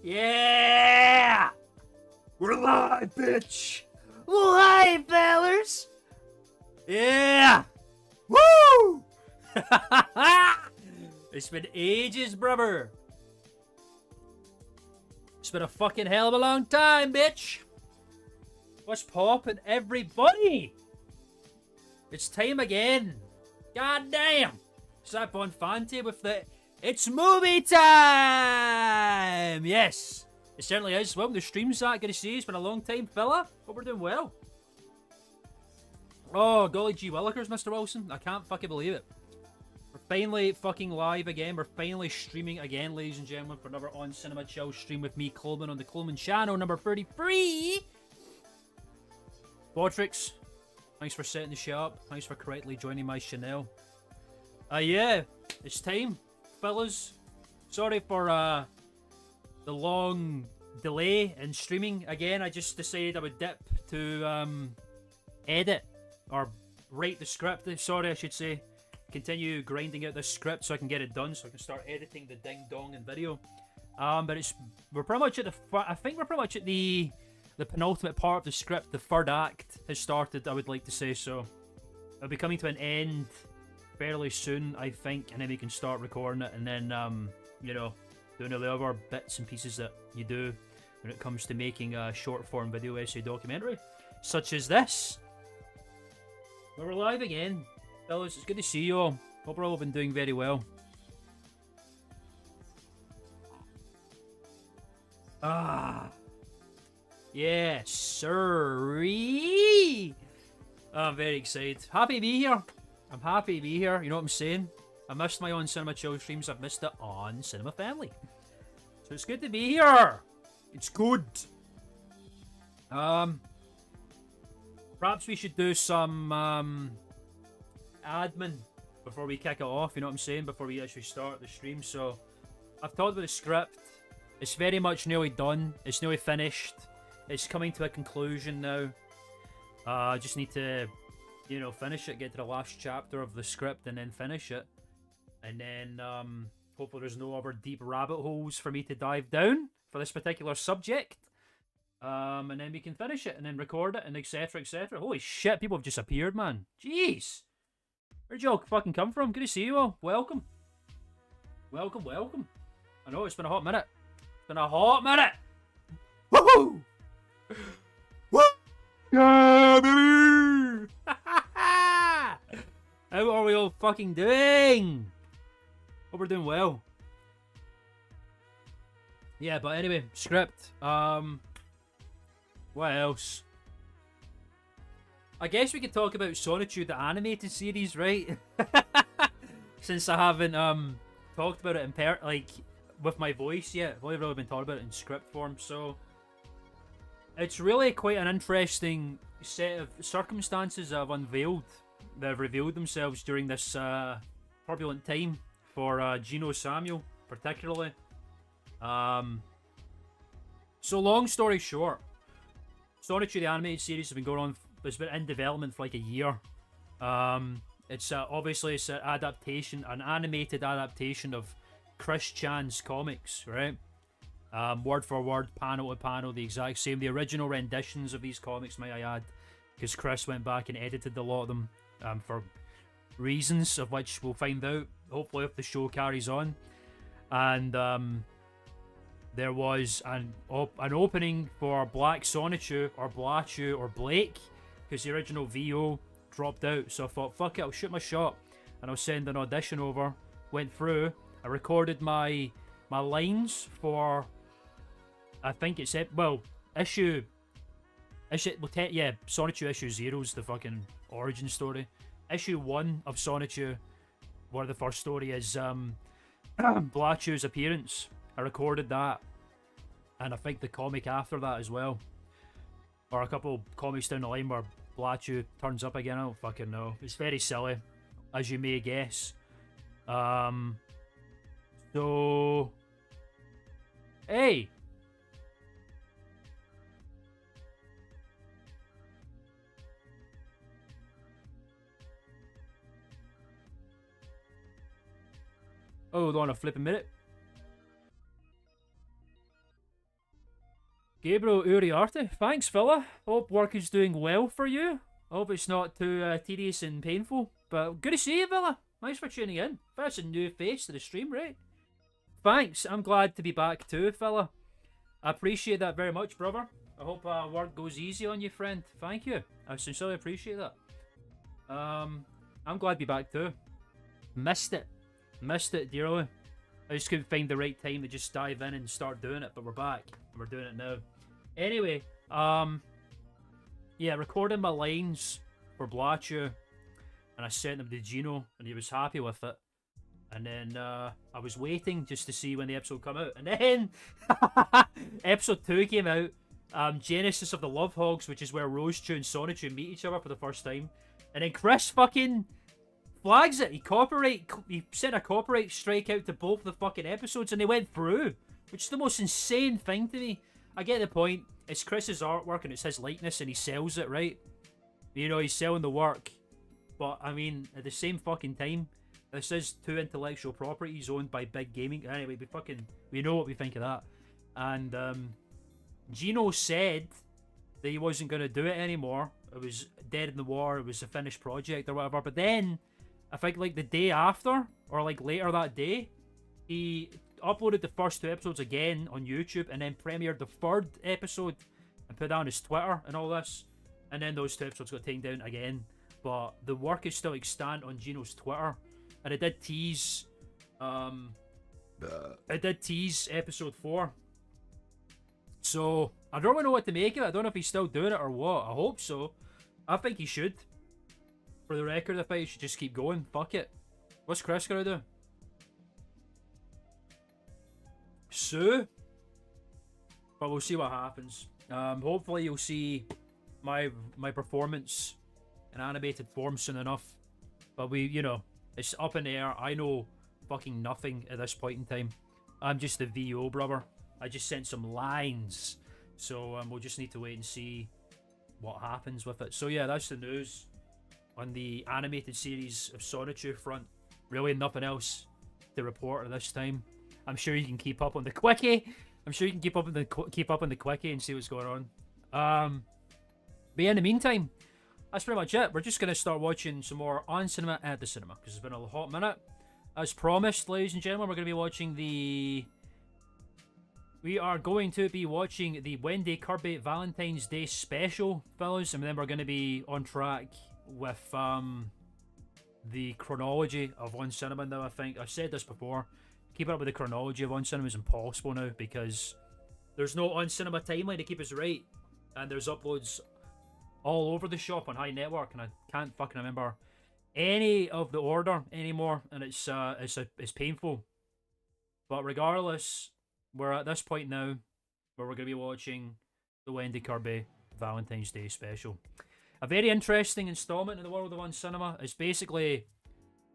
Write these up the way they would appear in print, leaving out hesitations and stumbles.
Yeah! We're live, bitch! Live, fellers! Yeah! Woo! It's been ages, brother. It's been a fucking hell of a long time, bitch. What's poppin', everybody? It's time again. God damn. Strap on Fante with the It's Movie Time! Yes, it certainly is. Welcome to stream, Zach. Good to see you. It's been a long time, fella. Hope we're doing well. Oh, golly gee willikers, Mr. Wilson. I can't fucking believe it. We're finally fucking live again. We're finally streaming again, ladies and gentlemen, for another On Cinema Chill stream with me, Klman, on the Klman channel, number 33. Botrix, thanks for setting the shit up. Thanks for correctly joining my Chanel. Yeah, it's time, fellas. Sorry for the long delay in streaming again. I just decided I would dip to edit or write the script. Sorry, I should say. Continue grinding out this script so I can get it done, so I can start editing the ding dong and video. But we're pretty much at the I think we're pretty much at the penultimate part of the script. The third act has started, I would like to say. So it'll be coming to an end fairly soon, I think, and then we can start recording it, and then you know, doing all the other bits and pieces that you do when it comes to making a short form video essay documentary such as this. But we're live again, fellas. It's good to see you all. Hope we're all been doing very well. Yes, sirree. I'm very excited. Happy to be here. I'm happy to be here, you know what I'm saying? I missed my On Cinema Chill streams, I've missed it on Cinema Family. So it's good to be here! It's good! Perhaps we should do some, admin before we kick it off, you know what I'm saying? Before we actually start the stream. So, I've talked about the script. It's very much nearly done. It's nearly finished. It's coming to a conclusion now. I just need to, you know, finish it, get to the last chapter of the script, and then finish it. And then, hopefully there's no other deep rabbit holes for me to dive down for this particular subject. And then we can finish it, and then record it, and etc, etc. Holy shit, people have just appeared, man. Jeez. Where'd y'all fucking come from? Good to see you all. Welcome. Welcome, welcome. I know, it's been a hot minute. It's been a hot minute. Woohoo! Woo! Yeah, baby! How are we all fucking doing? Hope we're doing well. Yeah, but anyway, script. What else? I guess we could talk about Solitude, the animated series, right? Since I haven't talked about it in like with my voice yet. I've only really been talking about it in script form, so it's really quite an interesting set of circumstances that have revealed themselves during this turbulent time for Gino Samuel, particularly. So long story short, Solitude the animated series has been going on. It's been in development for like a year. It's obviously it's an adaptation, an animated adaptation of Chris Chan's comics, right? Word for word, panel to panel, the exact same. The original renditions of these comics, might I add, because Chris went back and edited a lot of them for reasons of which we'll find out, hopefully, if the show carries on. And there was an opening for Black Sonichu, or Blachu, or Blake, because the original VO dropped out. So I thought, fuck it, I'll shoot my shot, and I'll send an audition over. Went through, I recorded my lines for, I think it's, well, Sonichu issue 0 is the fucking origin story. Issue 1 of Sonichu, where the first story is Blachu's appearance. I recorded that, and I think the comic after that as well, or a couple comics down the line where Blachu turns up again. I don't fucking know. It's very silly, as you may guess. So, hey. Hold on a flipping minute. Gabriel Uriarte. Thanks, fella. Hope work is doing well for you. Hope it's not too tedious and painful. But good to see you, fella. Thanks for tuning in. That's a new face to the stream, right? Thanks. I'm glad to be back too, fella. I appreciate that very much, brother. I hope work goes easy on you, friend. Thank you. I sincerely appreciate that. I'm glad to be back too. Missed it. Missed it dearly. I just couldn't find the right time to just dive in and start doing it, but we're back. And we're doing it now. Anyway, yeah, recording my lines for Blatchu, and I sent them to Gino, and he was happy with it. And then I was waiting just to see when the episode come out. And then episode 2 came out. Genesis of the Love Hogs, which is where Rosechu and Sonichu meet each other for the first time. And then Chris fucking flags it. He sent a copyright strike out to both the fucking episodes, and they went through, which is the most insane thing to me. I get the point. It's Chris's artwork and it's his likeness, and he sells it, right? You know, he's selling the work. But I mean, at the same fucking time, this is 2 intellectual properties owned by big gaming. Anyway, we know what we think of that. And Gino said that he wasn't going to do it anymore. It was dead in the war. It was a finished project or whatever. But then, I think like the day after, or like later that day, he uploaded the first 2 episodes again on YouTube, and then premiered the 3rd episode and put it on his Twitter and all this. And then those 2 episodes got taken down again. But the work is still extant on Gino's Twitter. And it did tease episode 4. So I don't really know what to make of it. I don't know if he's still doing it or what. I hope so. I think he should. For the record, I think he should just keep going. Fuck it. What's Chris gonna do? Sue? But we'll see what happens. Hopefully you'll see my performance in animated form soon enough. But you know, it's up in the air. I know fucking nothing at this point in time. I'm just the VO, brother. I just sent some lines. So we'll just need to wait and see what happens with it. So yeah, that's the news on the animated series of Sonichu front. Really nothing else to report at this time. I'm sure you can keep up on the quickie. I'm sure you can keep up on the quickie and see what's going on. But yeah, in the meantime, that's pretty much it. We're just going to start watching some more on cinema at the cinema, because it's been a hot minute. As promised, ladies and gentlemen, we're going to be watching the Wendy Kirby Valentine's Day special, fellas, and then we're going to be on track with the chronology of On Cinema now. I think I've said this before. Keeping up with the chronology of On Cinema is impossible now, because there's no On Cinema timeline to keep us right, and there's uploads all over the shop on High Network, and I can't fucking remember any of the order anymore, and it's painful. But regardless, we're at this point now where we're going to be watching the Wendy Kirby Valentine's Day special. A very interesting installment in the world of On Cinema. It's basically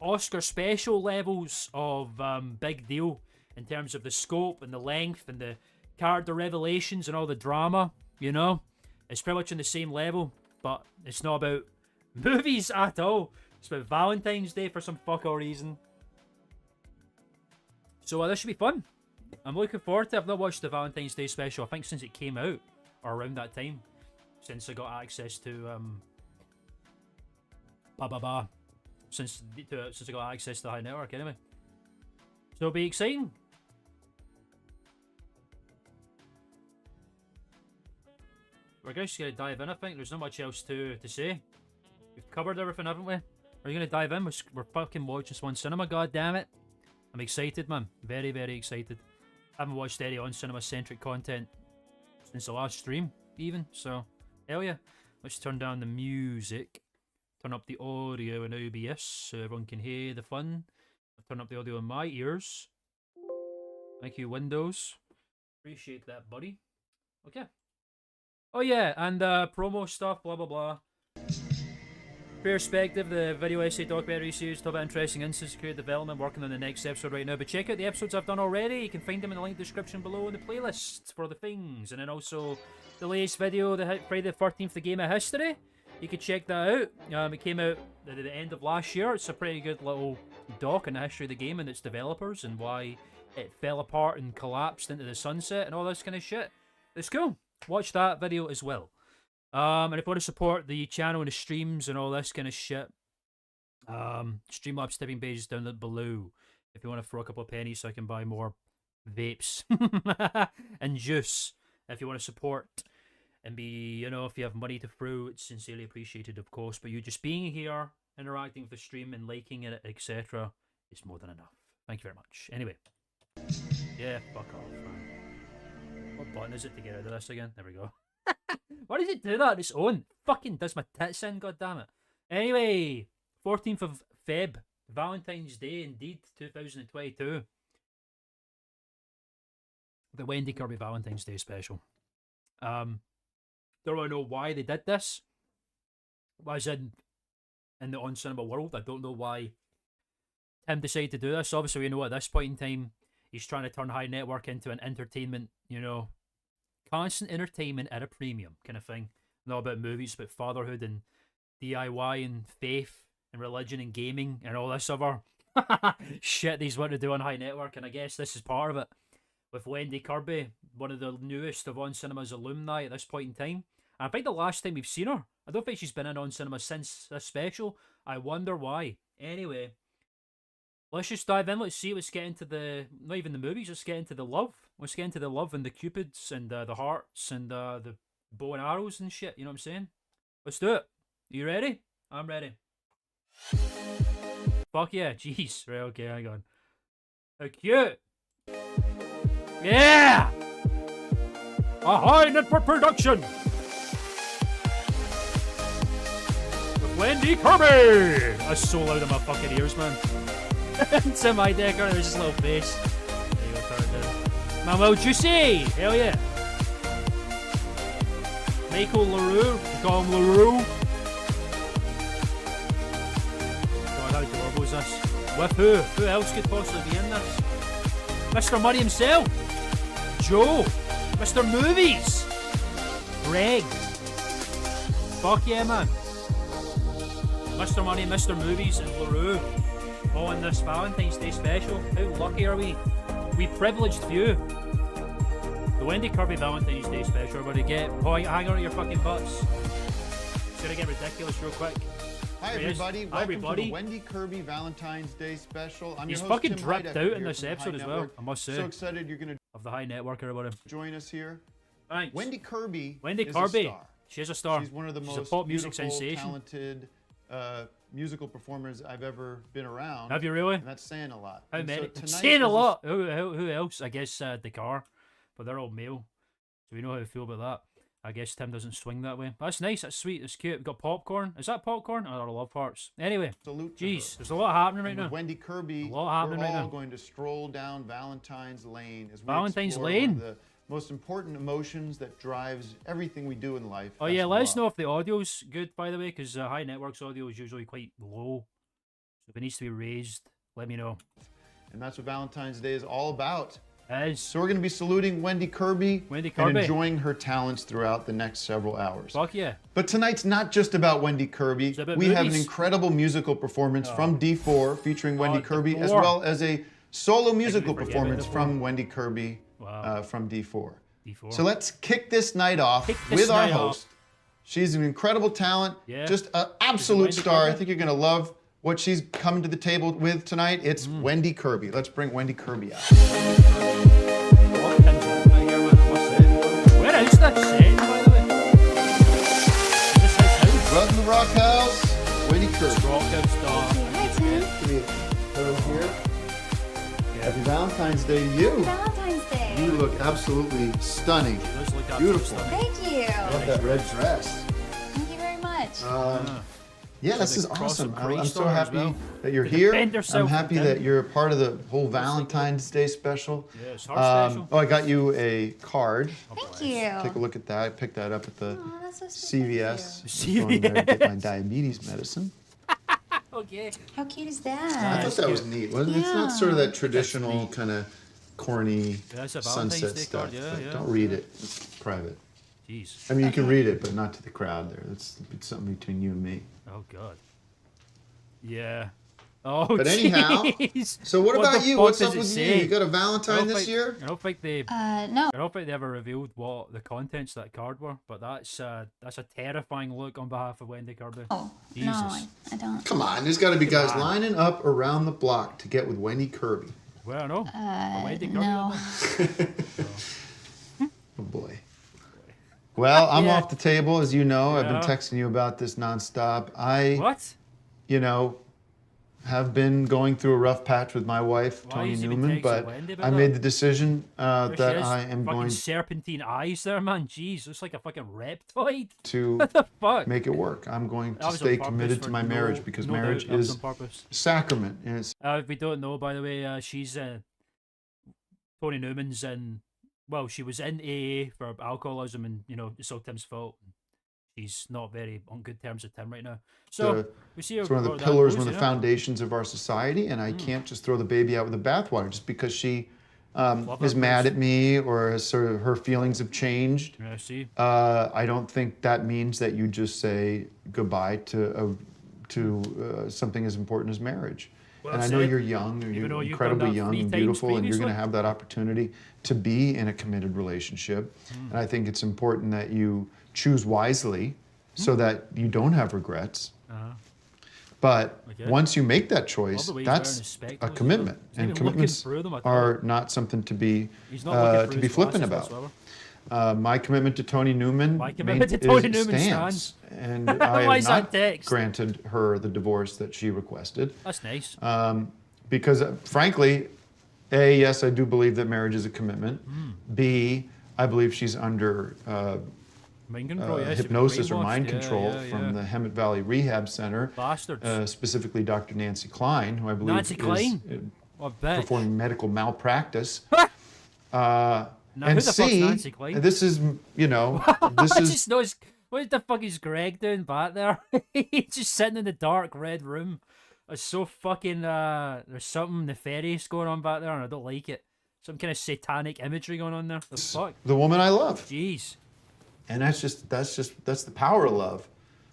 Oscar special levels of big deal in terms of the scope and the length and the character revelations and all the drama, you know? It's pretty much on the same level, but it's not about movies at all. It's about Valentine's Day for some fuck all reason. So this should be fun. I'm looking forward to it. I've not watched the Valentine's Day special, I think, since it came out, or around that time. Since I got access to, Since I got access to the High Network, anyway. So it'll be exciting. We're just going to dive in, I think. There's not much else to say. We've covered everything, haven't we? We're going to dive in. We're fucking watching On Cinema, god damn it. I'm excited, man. Very, very excited. I haven't watched any On Cinema-centric content since the last stream, even. So, hell yeah. Let's turn down the music. Turn up the audio in OBS so everyone can hear the fun. I'll turn up the audio in my ears. Thank you, Windows. Appreciate that, buddy. Okay. Oh yeah, and promo stuff, blah blah blah. Perspective, the video essay documentary series, talk about interesting instances of creative development, working on the next episode right now. But check out the episodes I've done already. You can find them in the link description below in the playlist for the things. And then also the latest video, the Friday the 13th, the Game of History. You can check that out. It came out at the end of last year. It's a pretty good little doc on the history of the game and its developers and why it fell apart and collapsed into the sunset and all this kind of shit. It's cool. watch that video as well. And if you want to support the channel and the streams and all this kind of shit, Streamlabs tipping page is down below. If you want to throw a couple of pennies so I can buy more vapes and juice. If you want to support and be, you know, if you have money to throw, it's sincerely appreciated, of course. But you just being here, interacting with the stream and liking it, etc., is more than enough. Thank you very much. Anyway, yeah, fuck off, man. What button is it to get out of this again? There we go. Why does it do that on its own? Fucking does my tits in, goddammit. Anyway, 14th of Feb, Valentine's Day, indeed, 2022. The Wendy Kirby Valentine's Day special. Don't really know why they did this. As in the on-cinema world, I don't know why Tim decided to do this. Obviously, we know at this point in time, he's trying to turn High Network into an entertainment, you know, constant entertainment at a premium kind of thing. Not about movies, but fatherhood and DIY and faith and religion and gaming and all this other shit he's wanting to do on High Network. And I guess this is part of it. With Wendy Kirby, one of the newest of On Cinema's alumni at this point in time. And I think the last time we've seen her, I don't think she's been in On Cinema since this special. I wonder why. Anyway, let's just dive in. Let's see. Let's get into the, not even the movies, let's get into the love. Let's get into the love and the cupids and the hearts and the bow and arrows and shit. You know what I'm saying? Let's do it. Are you ready? I'm ready. Fuck yeah. Jeez. Right, okay, hang on. How cute. Yeah! A High Network production! With Wendy Kirby! That's so loud in my fucking ears, man. Tim Heidecker, there's his little face. There you go, turn it down. Manuel Juicy! Hell yeah! Michael LaRue, we call him LaRue. God, how adorable is this? With who? Who else could possibly be in this? Mr. Murray himself! Joe, Mr. Movies, Greg, fuck yeah, man. Mr. Money, Mr. Movies, and LaRue, all in this Valentine's Day special. How lucky are we? We privileged few. The Wendy Kirby Valentine's Day special, everybody get, hang on to your fucking butts. It's gonna get ridiculous real quick. Hi everybody, welcome to the Wendy Kirby Valentine's Day special. I'm He's your host, fucking Tim dripped Heidecker out in this episode as well, I must say. So excited you're going to of the High Network, everybody. Join us here. Thanks. Wendy Kirby Wendy is Kirby. a star. She's a star. She's one of the She's most a pop music beautiful, sensation. talented musical performers I've ever been around. Have you really? And that's saying a lot. How and many? So saying a lot. Who else? I guess Dakar, but they're all male, so we know how to feel about that. I guess Tim doesn't swing that way. That's nice. That's sweet. That's cute. We've got popcorn. Is that popcorn? Oh, I love hearts. Anyway, jeez, there's a lot happening right now. Wendy Kirby, a lot happening we're right all now. going to stroll down Valentine's Lane as we Valentine's explore Lane? one of the most important emotions that drives everything we do in life. Oh yeah, let us know if the audio's good, by the way, because High Network's audio is usually quite low. So if it needs to be raised, let me know. And that's what Valentine's Day is all about. As So we're going to be saluting Wendy Kirby, and enjoying her talents throughout the next several hours. Fuck yeah. But tonight's not just about Wendy Kirby. about We have an movies. incredible musical performance from D4 featuring Wendy Kirby, as D4. well as a solo musical forget performance about from Wendy Kirby Wow. from D4. D4. So let's kick this night off Kick this with our night off. host. She's an incredible talent, Yeah. just an absolute Wendy star. Kirby? I think you're going to love what she's coming to the table with tonight. It's Wendy Kirby. Let's bring Wendy Kirby out. Where is that set, by the way? Is this his house? Welcome to Rock House, Wendy Kirby. Rock House star. Hi, Tim. Give me a photo here. Yeah. Happy Valentine's Day to you. Valentine's Day. You look absolutely stunning. She does look absolutely Beautiful. stunning. Thank you. I love that red dress. Thank you very much. Yeah, this the is cross awesome. and I'm praise so star as happy well. that you're To here. defend I'm yourself happy from that them. you're a part of the whole Valentine's Day special. Yeah, it's her special. Oh, I got you a card. Thank you. Take a look at that. I picked that up at the Oh, that's so sweet. CVS. CVS. I'm going there to get my diabetes medicine. Okay. How cute is I that? thought that was neat, wasn't it? It's not sort of that traditional kind of corny Yeah, it's a Valentine's sunset Day stuff. card, yeah, but yeah. Don't read it. It's private. Jeez. I mean, you can read it, but not to the crowd there. It's something between you and me. Oh god. Yeah. Oh, But anyhow, jeez. so what the about you? fuck What's does up it with you? say? You got a I Valentine don't this think- year? I don't think they. No. I don't think they ever revealed what the contents of that card were, but that's a terrifying look on behalf of Wendy Kirby. Oh, Jesus. no, I don't. Come on, there's got to be guys on. lining up around the block to get with Wendy Kirby. Well, I know. Wendy Kirby. No. Oh boy. Well, I'm Yeah. off the table, as you know. I've been Yeah. texting you about this nonstop. I, What? you know, have been going through a rough patch with my wife, Why Tony has he been Newman, texting but Wendy about I that? made the decision There she that is. I am fucking going serpentine eyes there, man. Jeez, looks like a fucking reptoid. to What the fuck? make it work. I'm going That to was on stay purpose committed to for my no- marriage because no doubt marriage that was is on purpose. sacrament. And it's If we don't know, by the way, she's Tony Newman's in. Well, she was in AA for alcoholism, and it's all Tim's fault. She's not very on good terms with Tim right now. So the- we see her. it's one of the where that pillars, goes, one of the foundations of our society, and I can't just throw the baby out with the bathwater just because she Love is that mad place. at me or has sort of her feelings have changed. Yeah, see. I don't think that means that you just say goodbye to something as important as marriage. Well and I know said. you're young, Even you're though you've incredibly done that young 3 and times beautiful, and you're going to previously. have that opportunity to be in a committed relationship. And I think it's important that you choose wisely so that you don't have regrets. But Okay. once you make that Love choice, the way he's wearing his that's a spectacles as commitment, well. He's and not even looking commitments through them at all. are not something to be He's not looking through to be his flippant glasses about. whatsoever. My commitment to Tony Newman, My commitment to Tony Newman stands, and Why I is have that not text? granted her the divorce that she requested That's nice. because, frankly, A, yes, I do believe that marriage is a commitment. B, I believe she's under Mind control, yeah, she's been hypnosis or brainwashed. mind Yeah, control yeah, from yeah. the Hemet Valley Rehab Center, Bastards. specifically Dr. Nancy Klein, who I believe Nancy is Klein? What a bitch. performing medical malpractice. Now, and who the fuck's C, Nancy Klein? this is, this I is just noticed. What the fuck is Greg doing back there? He's just sitting in the dark red room. It's so fucking. There's something nefarious going on back there, and I don't like it. Some kind of satanic imagery going on there. The fuck? the woman I love. Jeez. And that's the power of love,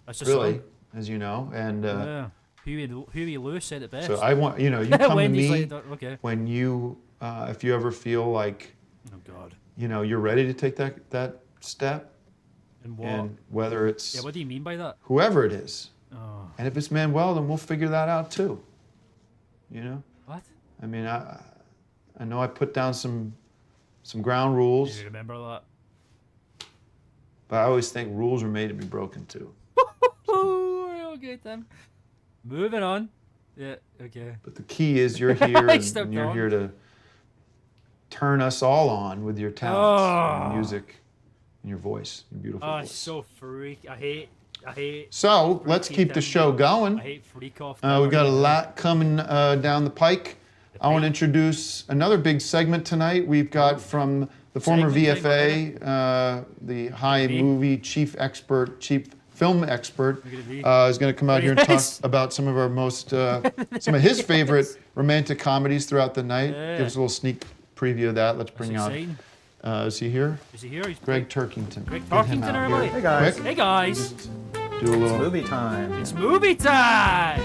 That's just really, as you know. And Yeah. Huey Lewis said it best. so I want, you come to Wendy's me like, okay. when you, if you ever feel like, Oh God. you're ready to take that step, And what? and whether it's Yeah. What do you mean by that? whoever it is, Oh. and if it's Manuel, then we'll figure that out too. What? I mean, I know I put down some ground rules, Do you remember that? but I always think rules are made to be broken too. Oh, okay then. Moving on. Yeah. Okay. But the key is you're here and Stop you're going. here to turn us all on with your talents, Oh. your music, and your voice, your beautiful Oh, voice. it's so freak. I hate. So let's freaky keep the Tim show Newman. going. I hate freak off. We've got a lot coming down the pike. I want to pike. introduce another big segment tonight. We've got from the former Segment VFA, the high Me? movie chief film expert, Look at me. is going to come out here and talk Nice. about some of our most, some of his favorite romantic comedies throughout the night. Yeah. Give us a little sneak preview of that. Let's That's bring out. exciting. Is he here? Is he here? He's Greg Turkington. Greg Get him Turkington, out everybody. here. Hey, guys. Quick, Hey guys, do a little. Movie time. it's movie time.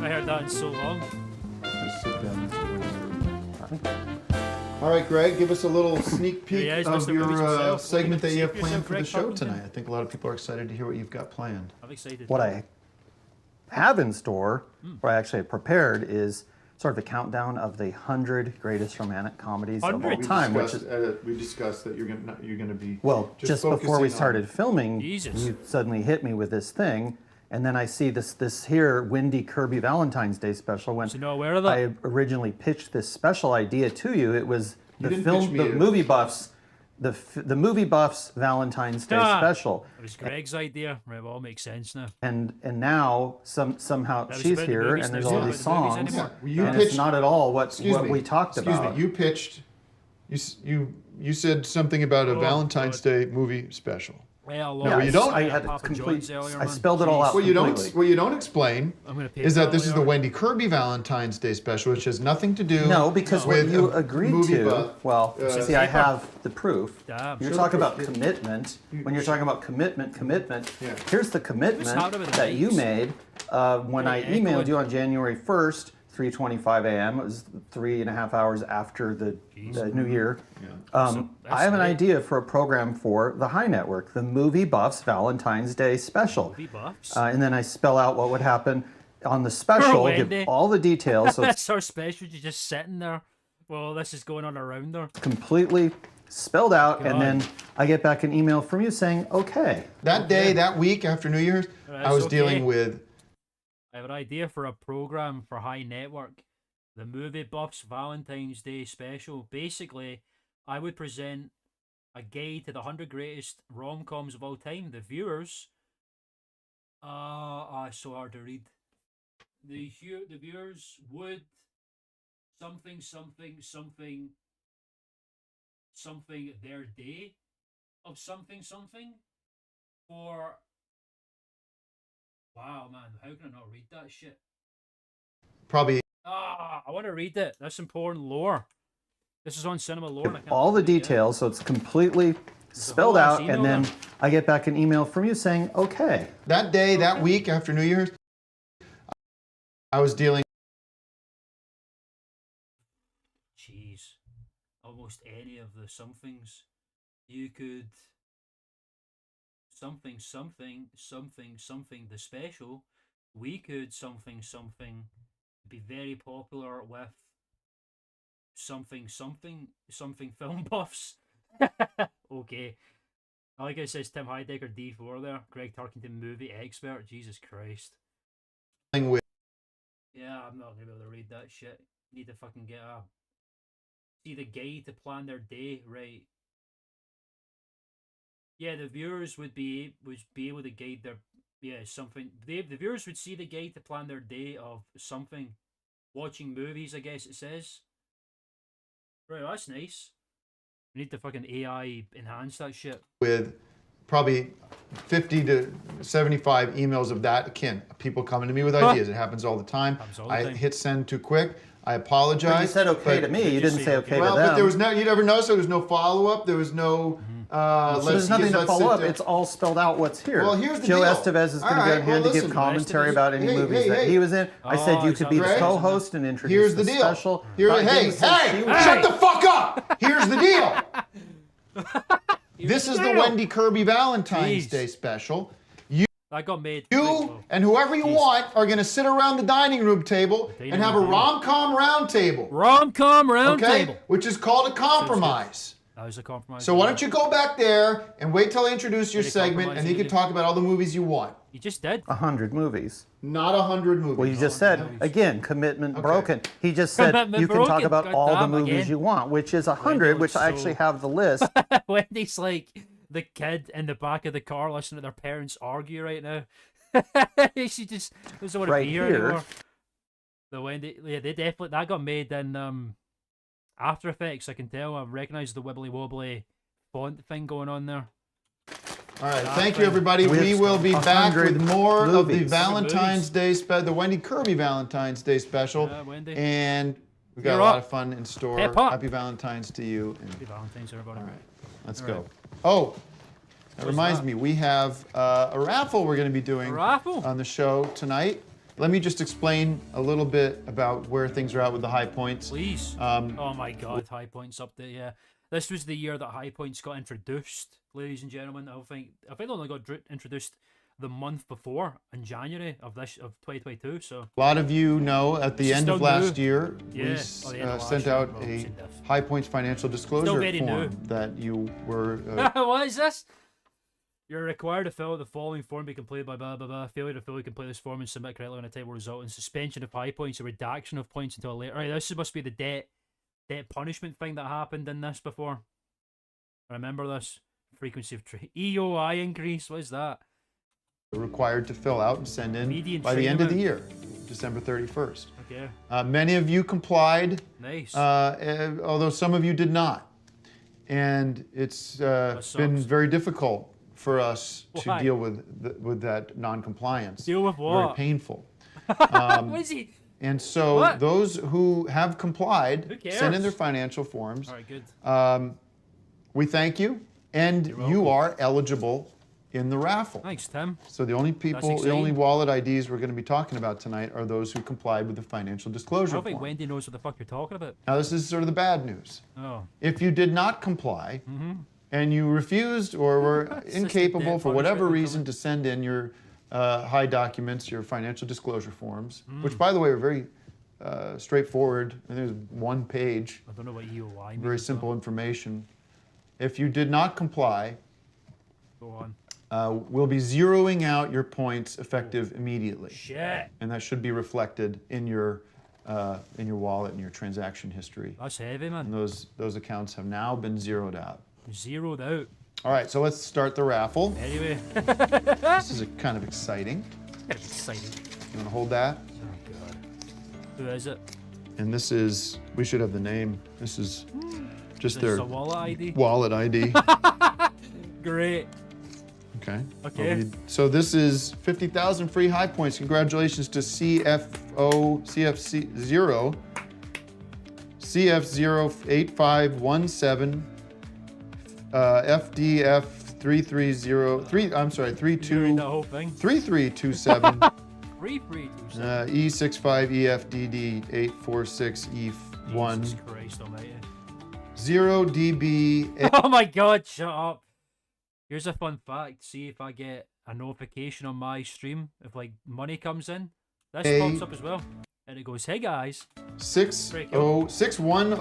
I heard that in so long. Just sit down. All right, Greg, give us a little sneak peek Yeah, he's of Mr. Movies your himself. segment that you have Yourself, planned for the Greg show Turkington. tonight. I think a lot of people are excited to hear what you've got planned. I'm excited. What I have in store, what I actually prepared, is sort of the countdown of the 100 greatest romantic comedies of all 100? time. Which is, we discussed that you're gonna be well, just before we focusing on- started filming, Jesus. you suddenly hit me with this thing, and then I see this here Wendy Kirby Valentine's Day special. When Was you not aware of that? I originally pitched this special idea to you, it was You the didn't pitch me the it. movie buffs. The movie buffs Valentine's Day Ah. special, It was Greg's idea. Right, well, all makes sense now. and now somehow That was she's about the here, movies, and there's now all it's these not about the songs, movies anymore. Yeah, you and pitched- it's not at all what Excuse me. we talked Excuse about. me. You pitched. You said something about a Oh, Valentine's God. Day movie special. Well, No, you don't. I had Papa complete. John's earlier, I man. spelled it all out. What you completely. don't explain I'm gonna pay is for that this is the later. Wendy Kirby Valentine's Day special, which has nothing to do. No, because what with you a agreed movie to. buff. Well, see, I have the proof. Damn. You're Show talking the about proof. commitment. When you're talking about commitment. Yeah. Here's the commitment What's happening with the that you mics? made when I Okay, emailed echoing. you on January 1st, 3:25 a.m. It was 3.5 hours after the New Year. So I have an that's idea for a program for the High Network, the Movie Buffs Valentine's Day Special. Movie Buffs? And then I spell out what would happen on the special, give Wendy. all the details, so it's That's our special. You're just sitting there. Well, this is going on around there. completely spelled out, and God. then I get back an email from you saying, okay. That day, that week after New Year's, That's I was okay. dealing with I have an idea for a program for High Network, the Movie Buffs Valentine's Day Special. Basically, I would present a guide to the 100 greatest rom-coms of all time. The viewers, it's so hard to read. The viewers would something their day of something for. Wow, man, how can I not read that shit? probably I want to read it. That's important lore. This is on Cinema Lore. And I can't All the read it yet. details, so it's completely spelled whole out, email and then then. I get back an email from you saying, okay. that day, that week after New Year's, I was dealing Jeez. Almost any of the somethings. You could. Something, the special. We could something, be very popular with something film buffs. Okay. I like it says Tim Heidecker D4 there. Greg Turkington movie expert. Jesus Christ. with Yeah, I'm not gonna be able to read that shit. Need to fucking get a see the guide to plan their day right. Yeah, the viewers would be able to guide their something. The viewers would see the guide to plan their day of something. Watching movies, I guess it says. Right, that's nice. We need to fucking AI enhance that shit. with probably 50 to 75 emails of that akin. People coming to me with ideas. It happens all the time. Happens all the I time. hit send too quick. I apologize. But you said okay but- to me, you just didn't say say okay. okay Well, to them. but there was no. You never noticed there was no follow up. There was no. So there's nothing to follow up. It's all spelled out what's here. Well, here's the Joe deal. Estevez is going to All be right, on hand well, to give listen. commentary Estevez- about any Hey, movies hey, that hey. he was in. I said you he's could on be the Greg. co-host and introduce Here's the the deal. special. Here, But hey, Jenny said she hey, was- shut the fuck up! Here's the deal. This is the Wendy Kirby Valentine's Jeez. Day special. That got made. You and whoever you want are going to sit around the dining room table Dining and have a room table. rom-com round table. Rom-com round Okay? table. Which is called a compromise. That was a compromise. So why don't you go back there and wait till I introduce your Did he segment compromise and you can anything? talk about all the movies you want. You just did. 100 movies. Not 100 movies. Well, you just said, again, commitment broken. He just said Commitment you can talk broken. about all the Goddamn, movies again. you want, which is 100, which I looks actually so- have the list. Wendy's like the kid in the back of the car listening to their parents argue right now. She just doesn't want to Right be here here. anymore. The Wendy, yeah, they definitely that got made in After Effects. I can tell. I recognize the wibbly wobbly font thing going on there. All right, thank you everybody. With We will be back 100 with more of the movies. Valentine's Day the Wendy Kirby Valentine's Day special. Yeah, Wendy. And we got You're a lot up. of fun in store. Hip hop. Happy Valentine's to you. And, Happy Valentine's, everybody. all right, let's All go. right. Oh, that reminds that? me, we have a raffle we're going to be doing A raffle? on the show tonight. Let me just explain a little bit about where things are at with the high points. Please. Oh my God, High Points update. Yeah, this was the year that High Points got introduced, ladies and gentlemen. I think they only got introduced the month before in January of 2022. So A lot of you know at the It's end of still last new. year, Yeah, we oh, the end of last sent year. out Well, a seen this. High Points financial disclosure very form new. that you were what is this? You're required to fill out the following form be completed by blah blah blah. Failure to fully complete this form and submit correctly on a table result in suspension of high points, a redaction of points until later. Right, this must be the debt punishment thing that happened in this before. Remember this frequency of EOI increase. What is that? required to fill out and send in Median by the end of the treatment. year, December 31st. Okay, Many of you complied, nice. although some of you did not. And it's been sucks. very difficult for us to Why? deal with that non-compliance. Deal with Very what? painful. What is he? And so What? those who have complied, Who cares? send in their financial forms. All right, good. We thank you, and you are eligible in the raffle. Thanks, Tim. So the only people, the exciting. only wallet IDs we're going to be talking about tonight are those who complied with the financial I disclosure don't think form. Wendy knows what the fuck you're talking about. Now this is sort of the bad news. Oh. If you did not comply and you refused or were System incapable debt for whatever punishment reason to send in your high documents, your financial disclosure forms, which by the way are very straightforward, and there's one page, I don't know what EOI means. very simple information. If you did not comply, Go on. we'll be zeroing out your points effective immediately. Shit. And that should be reflected in your wallet and your transaction history. That's heavy, And man. those accounts have now been zeroed out. Zeroed out. All right, so let's start the raffle. Anyway. This is kind of exciting. That's exciting. You want to hold that? Oh, God. Who is it? And this is, we should have the name. This is just This their is a wallet ID? wallet ID. Great. Okay. Okay. So this is 50,000 free high points. Congratulations to CF0, CF08517, FDF330, I'm sorry, Read the 32, whole thing. 3327, 3327. E65EFDD846E1, Jesus Christ almighty. 0DB. Oh my God, shut up. Here's a fun fact. See if I get a notification on my stream if like money comes in. This pops up as well. And it goes, hey guys. 610 610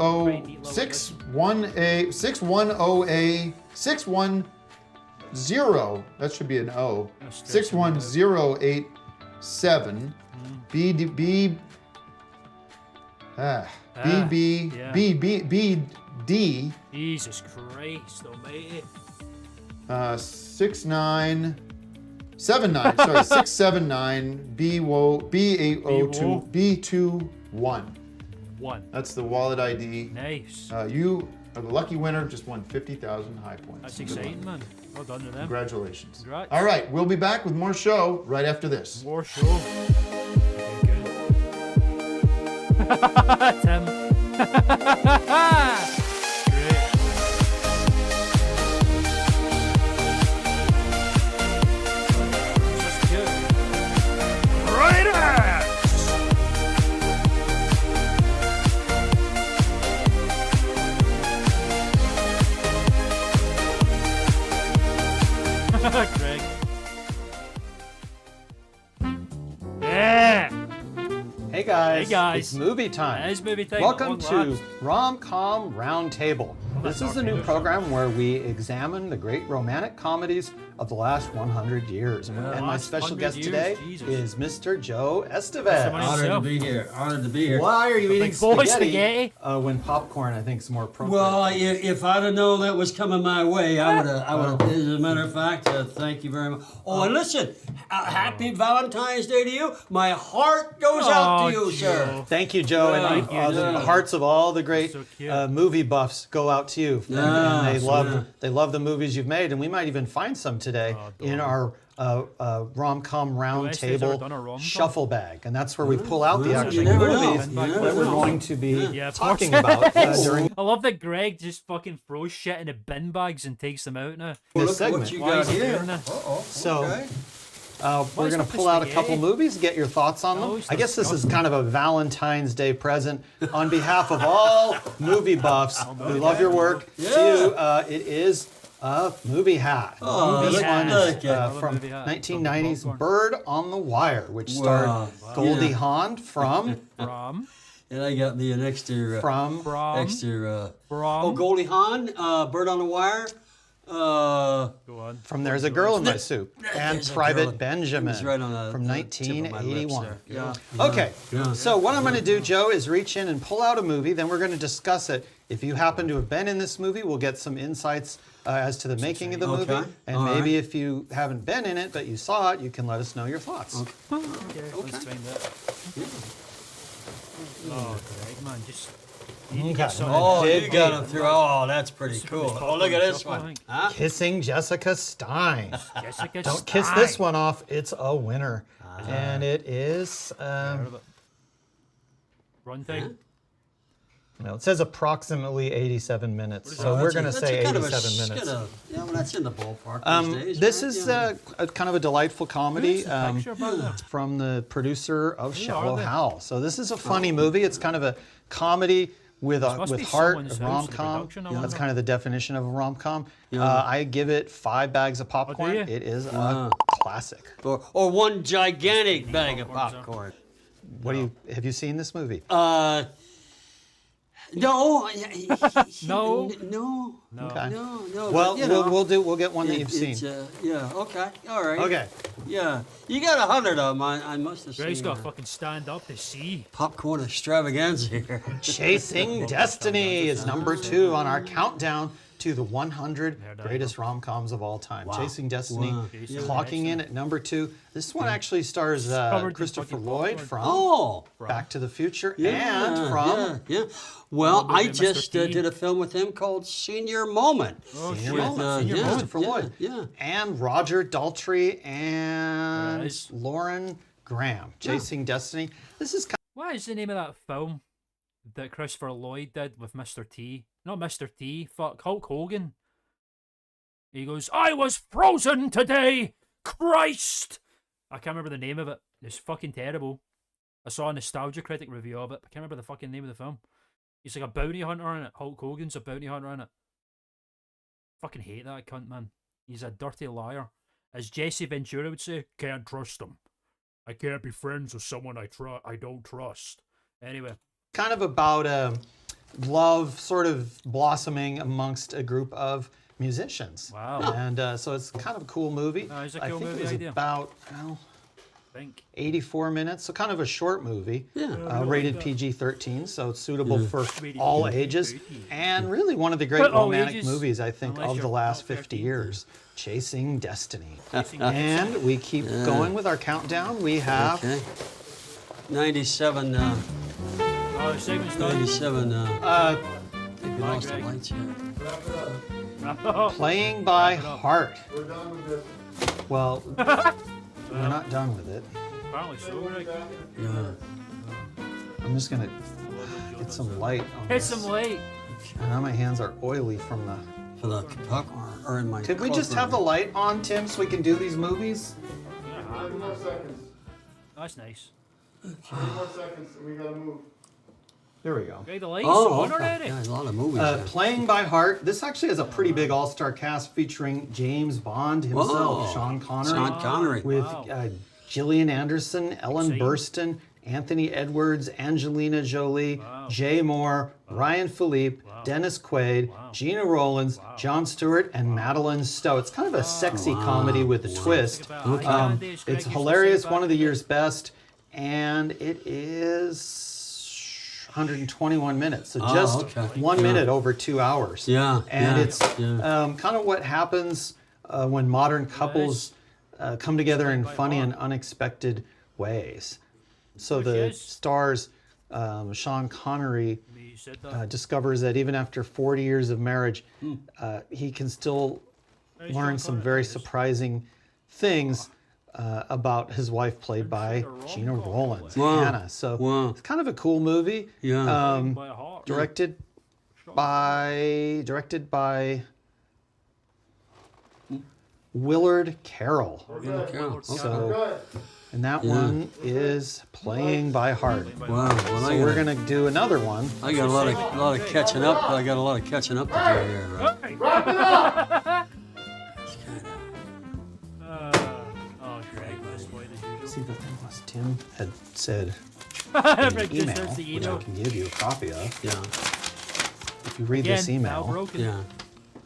that should be an O. 61087 BD BD Jesus Christ almighty. 6979 sorry 679 B802 B21. One. That's the wallet ID. Nice. You are the lucky winner. Just won 50,000 high points. That's Good luck. exciting, man. Well done to them. Congratulations. Congrats. All right, we'll be back with more show right after this. More show. Okay, good. Tim. Great. That's cute. Right ass. Greg. Yeah. Hey guys. Hey, guys. It's movie time. It's movie time. Welcome Come on, to lads. Rom-Com Roundtable. This is a new Roundtable. program where we examine the great romantic comedies of the last 100 years. And my Last special 100 guest years, today Jesus. is Mr. Joe Someone Estevez. else- Honored to Yourself. be here. Honored to be here. Why are you eating Big boy spaghetti, spaghetti. when popcorn I think is more appropriate? Well, if I'd have known that was coming my way, I would have. As a matter of fact, thank you very much. Oh, and listen, happy Valentine's Day to you. My heart goes out Oh, to you, sir. Joe. Thank you, Joe, Thank you, the Joe. hearts of all the great So cute. movie buffs go out to you. Yeah, and yeah. they love the movies you've made, and we might even find some today in our rom-com round Estevez ever table done a rom-com? shuffle bag, and that's where we pull out the Well, actual you never know. movies You that never we're know. going to be Yeah, of talking course. about during I love that Greg just fucking throws shit in the bin bags and takes them out now. Well, this look segment. what you Why got is he here. doing that? So, okay. We're is going with to the pull out a couple spaghetti? movies, get your thoughts on them. Oh, it's I guess this is disgusting. kind of a Valentine's Day present on behalf of all movie buffs who love your work. Yeah. To you, it is a movie hat. Oh, This look one at is that. from Movie hat. 1990's Popcorn. Bird on the Wire, which starred Wow. Goldie Yeah. Hawn from From. And I got me an extra. from Extra. From. Oh, Goldie Hawn, Bird on the Wire. Go on. From There's a Girl in My Soup and There's a Private Girl. Benjamin It was right on the from the tip of my lips 1981. there. Yeah. Okay, Yeah. so what I'm going to do, Joe, is reach in and pull out a movie, then we're going to discuss it. If you happen to have been in this movie, we'll get some insights as to the making of the movie. Okay, And all maybe right. if you haven't been in it, but you saw it, you can let us know your thoughts. Okay, let's find that. Oh, Greg, man, just Okay. Oh, Did you got beat him through. Oh, that's pretty cool. Oh, look at this one. Huh? Kissing Jessica Stein. Jessica Don't kiss Stein. this one off. It's a winner. And it is, Runtime. well, it says approximately 87 minutes. So we're going to say 87 minutes. Yeah, well, that's in the ballpark these days. This right? is Yeah. a kind of a delightful comedy Picture about that. from the producer of Shallow they? Hal. So this is a funny movie. It's kind of a comedy with must be heart, someone's a house, the rom-com. production, I That's wonder. kind of the definition of a rom-com. Yeah. I give it 5 bags of popcorn. you? It is a Wow. classic. Or one gigantic bag of popcorn. Have you seen this movie? No. No. No. Okay. No. Well, but, you know, we'll get one that you've seen. Yeah. Okay. All right. Okay. Yeah. You got 100 of them. I must have Grace seen got to fucking stand up to see. popcorn extravaganza here. Chasing Destiny is number 2 on our countdown to the 100 greatest rom-coms of all time. Chasing Destiny Wow. clocking in at number 2. This one actually stars Covered in Christopher fucking Lloyd popcorn. from Oh. Back to the Future Yeah, and from yeah. Well, Well, I Mr. just T. did a film with him called Senior Moment. Oh, Senior shit. Moment, Senior yeah, Moment. Christopher Lloyd. Yeah. And Roger Daltrey and Yes. Lauren Graham. Chasing Destiny. This is kind What is the name of that film that Christopher Lloyd did with Mr. T? Not Mr. T. Fuck, Hulk Hogan. He goes, I was frozen today! Christ! I can't remember the name of it. It's fucking terrible. I saw a Nostalgia Critic review of it, but I can't remember the fucking name of the film. He's like a bounty hunter in it. Hulk Hogan's a bounty hunter in it. Fucking hate that cunt, man. He's a dirty liar. As Jesse Ventura would say, can't trust him. I can't be friends with someone I don't trust. Anyway. of about love sort of blossoming amongst a group of musicians. Wow. And so it's kind of a cool movie. No, it's a I cool think movie it was idea. about Think. 84 minutes, so kind of a short movie. Yeah. Rated PG-13, so it's suitable for Rated all PG-13. ages. And really one of the great But all romantic ages, movies, I think, unless of the you're last not 50 13. years. Chasing Destiny. Chasing And we keep going with our countdown. We have Okay. 97. Oh, the segment's done. 97. uh, We lost the lights here. Playing by Heart. We're done with this. Well, we're not done with it. Apparently so, right? Yeah. I'm just gonna get some light on Hit this. some light. And now my hands are oily from the... For the popcorn or in my. Could we just have the light on, Tim, so we can do these movies? 30 more seconds. That's nice. 30 more seconds, and we gotta move. There we go. Okay, the lights Oh, on okay. already. Yeah, a lot of movies. there. Playing by Heart. This actually has a pretty big all-star cast featuring James Bond himself, Whoa. Sean Connery, Sean Connery. with Wow. Gillian Anderson, Ellen Exciting. Burstyn, Anthony Edwards, Angelina Jolie, Jay Moore, Ryan Philippe, Dennis Quaid, Gina Rowlands, Jon Stewart, and Madeline Stowe. It's kind of a sexy comedy with a twist. It's hilarious, one of the year's best, and it is 121 minutes, so just okay. 1 minute over 2 hours. Yeah, And yeah, it's yeah. kind of what happens when modern couples come together in funny and unexpected ways. So the is? stars, Sean Connery, You said that. discovers that even after 40 years of marriage, Hmm. he can still Hey, learn Sean some Connery, very just- surprising things about his wife, played by sure a Gina rom-com Rowlands, Wow. Hannah. So Wow. it's kind of a cool movie. Yeah. By a heart. Directed by Willard Carroll. Okay. So, Good. and that one is Playing by Heart. Wow. Well, So we're gonna do another one. I got a lot of catching up. I got a lot of catching up to do here. Right? Oh, great. That's quite as usual. See, the thing was, Tim had said Right, an just email, there's the which I email. can give you a copy of. Yeah. If you read this Again, now email, broken. Yeah.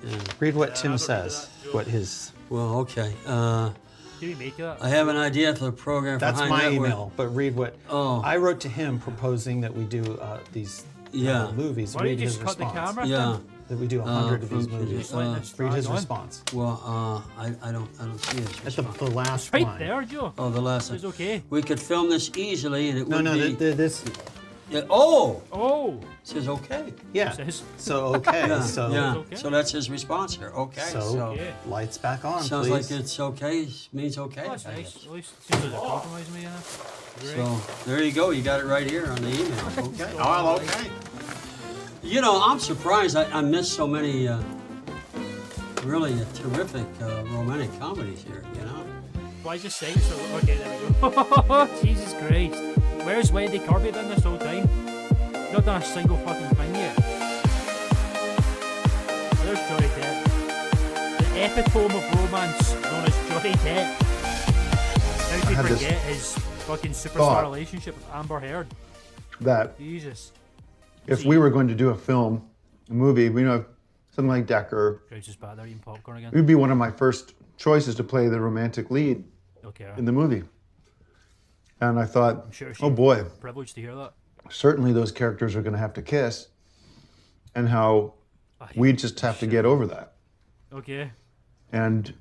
Yeah. read what Tim I've read says. What his. Well, okay. Did we make that? I have an idea for the program. That's behind my that where- email, but read what. Oh. I wrote to him proposing that we do these Yeah. movies. Why don't Read you his just cut the response. camera? Yeah. That we do 100 of these from- movies. Just letting this Read his drag on. response. Well, I don't see his At response. the last Right line. there, Joe. Oh, the last one. It's okay. We could film this easily, and it No, would no, be. this. Yeah. Oh, Oh! says okay. Yeah. Says- So okay. Yeah, So yeah. okay. So that's his response here. Okay. So Yeah. lights back on, sounds please. like it's okay. Means okay. Oh, that's I nice. guess. At least seems like they're compromising me, yeah. Great. So there you go. You got it right here on the email. Okay. Oh, okay. You know, I'm surprised. I missed so many really terrific romantic comedies here. You know. Why just say so? Okay, there we go. Jesus Christ. Where's Wendy Kirby been this whole time? Not done a single fucking thing yet. Oh, there's Johnny Depp. The epitome of romance known as Johnny Depp. How could had you this forget his fucking superstar thought. relationship with Amber Heard? That Jesus. if we were going to do a movie, we know something like Decker, Crouch is back there eating popcorn again. it would be one of my first choices to play the romantic lead Okay. in the movie. And I thought, sure oh boy, Privileged to hear that. certainly those characters are going to have to kiss, and how we just have to get over that. Okay. And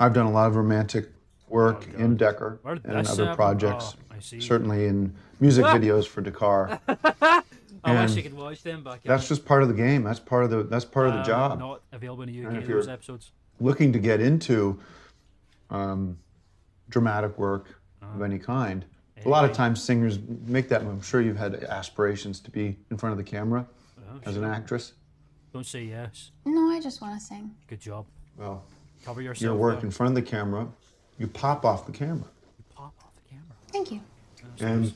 I've done a lot of romantic work in Decker Where did and in this other happen? projects, Oh, I see. certainly in music videos for Dakar. I wish And I could watch them back. That's just part of the game. That's part of the job. Not available in the And UK, if those you're- episodes. Looking to get into dramatic work of any kind. A lot of times singers make that move. I'm sure you've had aspirations to be in front of the camera as an actress. Don't say yes. No, I just want to sing. Good job. Well, Cover yourself. your work there. in front of the camera, you pop off the camera. Pop off the camera. Thank you. And,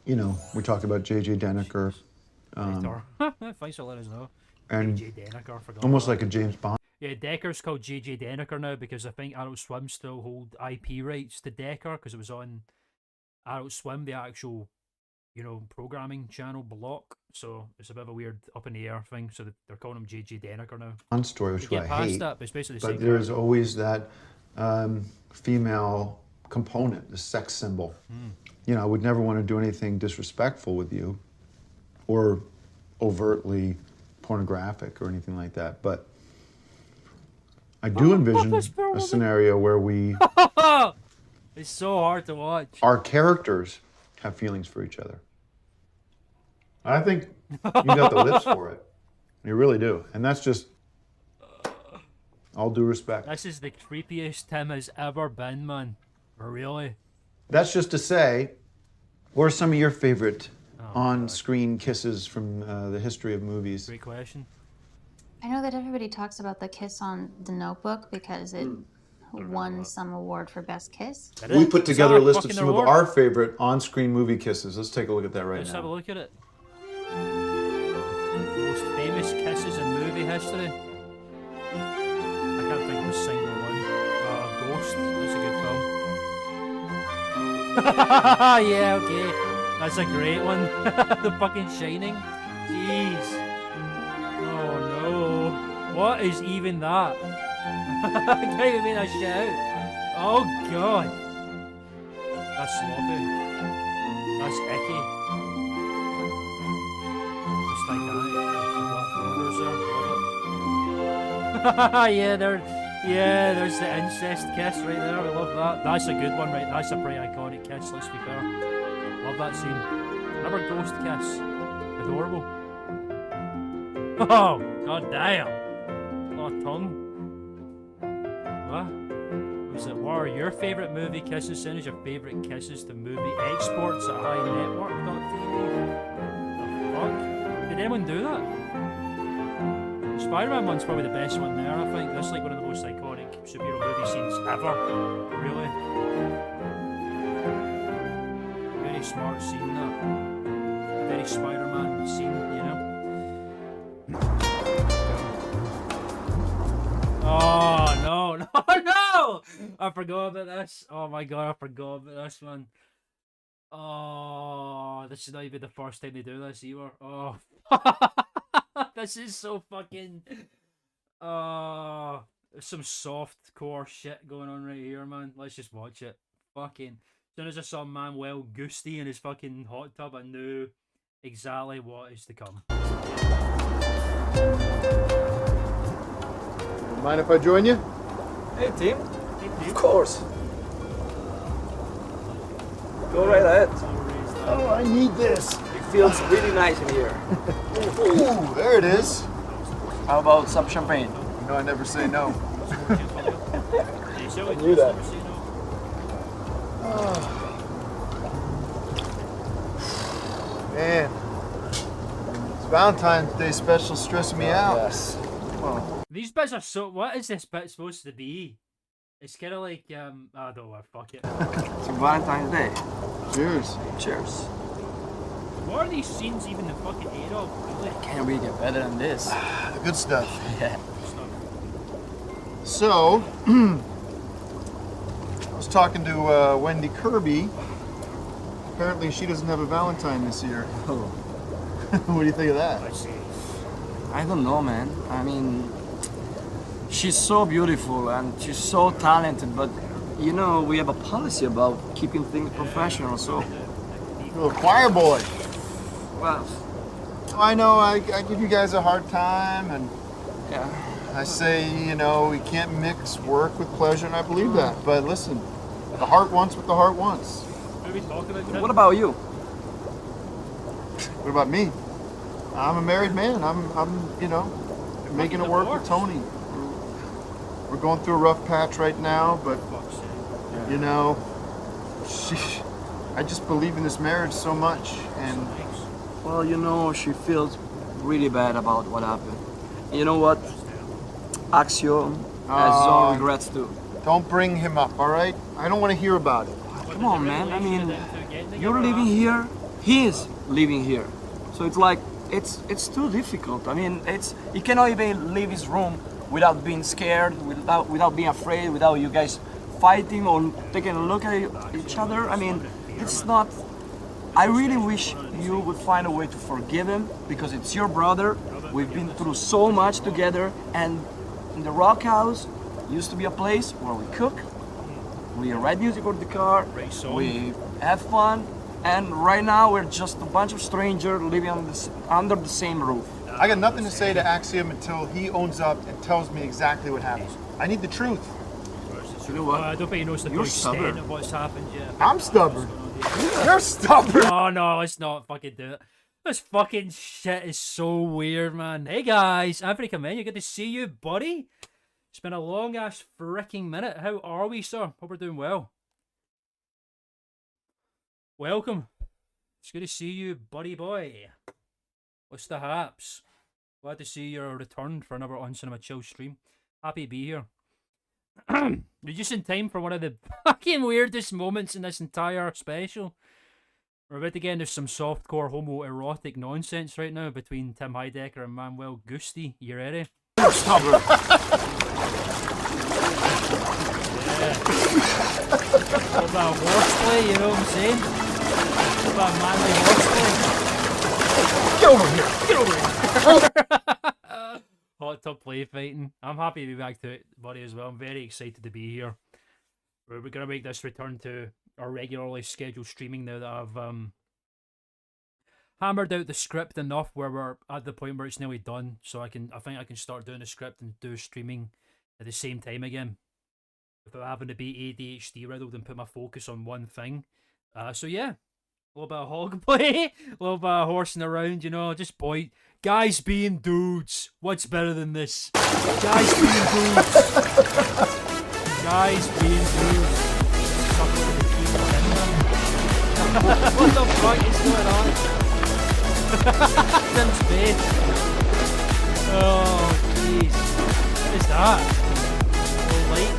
you know, we talk about J.J. Denneker Thanks for letting us know. and J. Denneker, forgot. almost about like a James Bond. that. Yeah, Decker's called J.J. Denneker now because I think Adult Swim still hold IP rights to Decker because it was on Adult Swim, the actual, programming channel block. So it's a bit of a weird up in the air thing. So they're calling him J.J. Denneker now. Bond story, which Get I past hate. that, but it's basically the But same. there's character. always that female component, the sex symbol. You know, I would never want to do anything disrespectful with you or overtly pornographic or anything like that. But I do envision a scenario where It's so hard to watch. our characters have feelings for each other. I think you got the lips for it. You really do. And that's just all due respect. This is the creepiest Tim has ever been, man. Really? That's just to say, what are some of your favorite on-screen kisses from the history of movies? Great question. I know that everybody talks about the kiss on The Notebook because it won some award for best kiss. We put Is together that a list of fucking some of award? our favorite on-screen movie kisses. Let's take a look at that right Let's have a now. look at it. Most famous kisses in movie history. I can't think of a single one. Ghost. That's a good film. Yeah, okay. That's a great one. The fucking Shining. Jeez. Oh no. What is even that? I can't even make that shit out. Oh god. That's sloppy. That's icky. It's Titanic. There's the incest kiss right there. I love that. That's a good one, right? That's a pretty iconic kiss, let's be fair. Love that scene. Another ghost kiss. Adorable. Oh, god damn. Oh, tongue. What? Was it? What are your favourite movie kisses? Send us your favourite kisses to movie exports at highnetwork.tv. The fuck? Did anyone do that? Spider-Man one's probably the best one there, I think. That's like one of the most iconic superhero movie scenes ever. Really. Very smart scene, that. Very Spider-Man scene, you know? Oh, no, no! I forgot about this. Oh my god, I forgot about this, man. Oh, this is not even the first time they do this either. Oh, this is so fucking. There's some soft core shit going on right here, man. Let's just watch it. Fucking. As soon as I saw Manuel Gusti in his fucking hot tub, I knew exactly what is to come. Mind if I join you? Hey, team. Hey, dude. Of course. Go right ahead. I'll raise that. Oh, I need this. It feels really nice in here. Ooh, there it is. How about some champagne? You know I never say no. I knew that. Man, it's Valentine's Day special stressing me out. Yes. These bits are so. What is this bit supposed to be? It's kind of like I don't know. Fuck it. It's Valentine's Day. Cheers. Cheers. What are these scenes even the fucking air of? Really? Can't really get better than this. The good stuff. Yeah. So, I was talking to Wendy Kirby. Apparently, she doesn't have a Valentine this year. Oh. What do you think of that? I see. I don't know, man. I mean, she's so beautiful and she's so talented, but you know, we have a policy about keeping things professional, so, You're a choir boy. well, I know I give you guys a hard time, and yeah. I say, you know, we can't mix work with pleasure, and I believe that. But listen, the heart wants what the heart wants. What are we talking about? What about you? What about me? I'm a married man. I'm you know, making it work with Tony. We're going through a rough patch right now, but Fuck's sake. you know, I just believe in this marriage so much, and Well, you know, she feels really bad about what happened. You know what? Axio has his own regrets too. don't bring him up, all right? I don't want to hear about it. Come on, man. I mean, you're living here, he's living here. So it's like, it's too difficult. I mean, he cannot even leave his room without being scared, without being afraid, without you guys fighting or taking a look at each other. I mean, it's not. I really wish you would find a way to forgive him because it's your brother. We've been through so much together, and in the Rock House used to be a place where we cook, we write music for the car, we have fun, and right now we're just a bunch of strangers living under the same roof. I got nothing to say to Axiom until he owns up and tells me exactly what happened. I need the truth. You know what? I don't think he knows the You're full extent stubborn. of what's happened yet. I'm stubborn. You're stubborn. Oh no, let's not fucking do it. This fucking shit is so weird, man. Hey guys, Anthony Klman, good to see you, buddy. It's been a long ass freaking minute. How are we, sir? Hope we're doing well. Welcome. It's good to see you, buddy boy. What's the haps? Glad to see you returned for another On Cinema Chill stream. Happy to be here. You're just in time for one of the fucking weirdest moments in this entire special. We're about to get into some softcore homoerotic nonsense right now between Tim Heidecker and Manuel Gusti. You ready? You're stubborn. Yeah. What about horseplay, you know what I'm saying? What about manly horseplay? Get over here. Get over here. Hot tub play fighting. I'm happy to be back to it, buddy, as well. I'm very excited to be here. We're going to make this return to our regularly scheduled streaming now that I've hammered out the script enough where we're at the point where it's nearly done. So I think I can start doing the script and do streaming at the same time again, without having to be ADHD riddled and put my focus on one thing. So yeah, a little bit of hog play, a little bit of horsing around, you know, just guys being dudes. What's better than this? Guys being dudes. Guys being dudes. Suck it with the team, what the fuck is going on? Tim's face. Oh, jeez. What is that? Oh, light.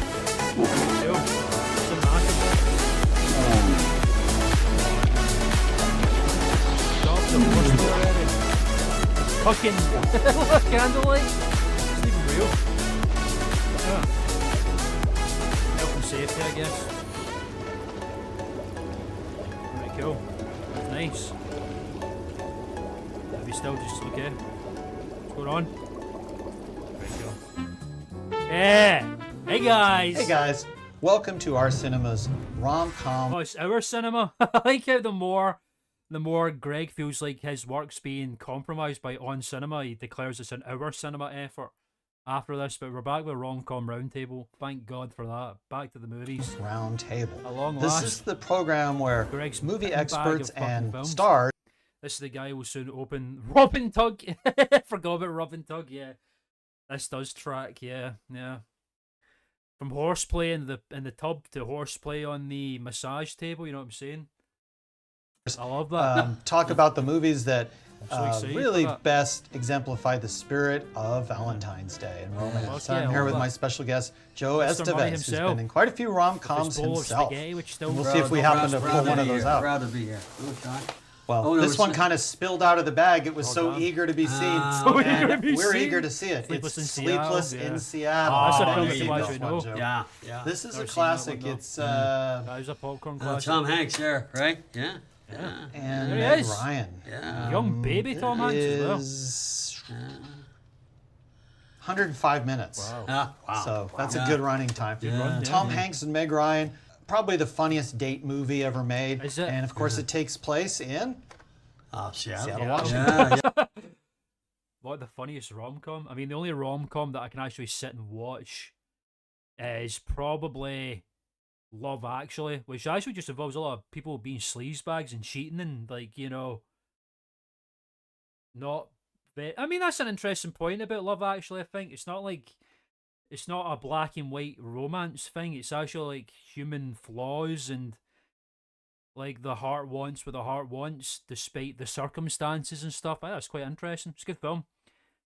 Yo, it's a massive. Stop the horse already. Fucking candlelight. It's not even real. Yeah. Health and safety, I guess. Alright, cool. Nice. Are we still just okay? What's going on? Right, cool. Yeah! Hey guys! Hey guys, welcome to our cinema's rom-com. Oh, it's our cinema. I like how the more Greg feels like his work's being compromised by On Cinema, he declares it's an our cinema effort. after this, but we're back with Rom-Com Roundtable. Thank God for that. Back to the movies. Round Table. A long This last. is the program where Greg's movie big bag experts of fucking and films. stars. This is the guy who will soon open Robin Tug. Forgot about Robin Tug, yeah. This does track, yeah. From horseplay in the tub to horseplay on the massage table, you know what I'm saying? I love that. Talk about the movies that so excited really for that. best exemplify the spirit of Valentine's Day and romance. Fuck yeah, I'm I here love with that. my special guest, Joe Mr. Money Estevez, who's himself. been in quite a few rom-coms His bowl of himself. spaghetti, which still We'll see if we happen to pull one of those out. Proud to be here. Okay. Well, Oh, no, this it's one not- kind of spilled out of the bag. It was so God. eager to be seen. So eager to and be we're seen. eager to see it. Sleepless It's in Seattle, Sleepless yeah. in Seattle. That's a Oh, film there to you watch go. right now. Yeah. This is a Never seen that classic. one, though. It's That was a popcorn classic. Tom Hanks there, right? Yeah. and There he Meg is. Ryan. Yeah. Young baby Tom Hanks as well. Is 105 minutes. Ah, wow. So that's Wow. a good running time. Yeah. Tom Hanks and Meg Ryan, probably the funniest date movie ever made. Is it? And of course, it takes place in Oh, Seattle. Seattle, Yeah. Washington. Yeah, yeah. What the funniest rom-com? I mean, the only rom-com that I can actually sit and watch is probably Love Actually, which actually just involves a lot of people being sleazebags and cheating and, like, you know, not... I mean, that's an interesting point about Love Actually, I think. It's not like... It's not a black and white romance thing. It's actually, like, human flaws and... Like, the heart wants what the heart wants, despite the circumstances and stuff. I think that's quite interesting. It's a good film.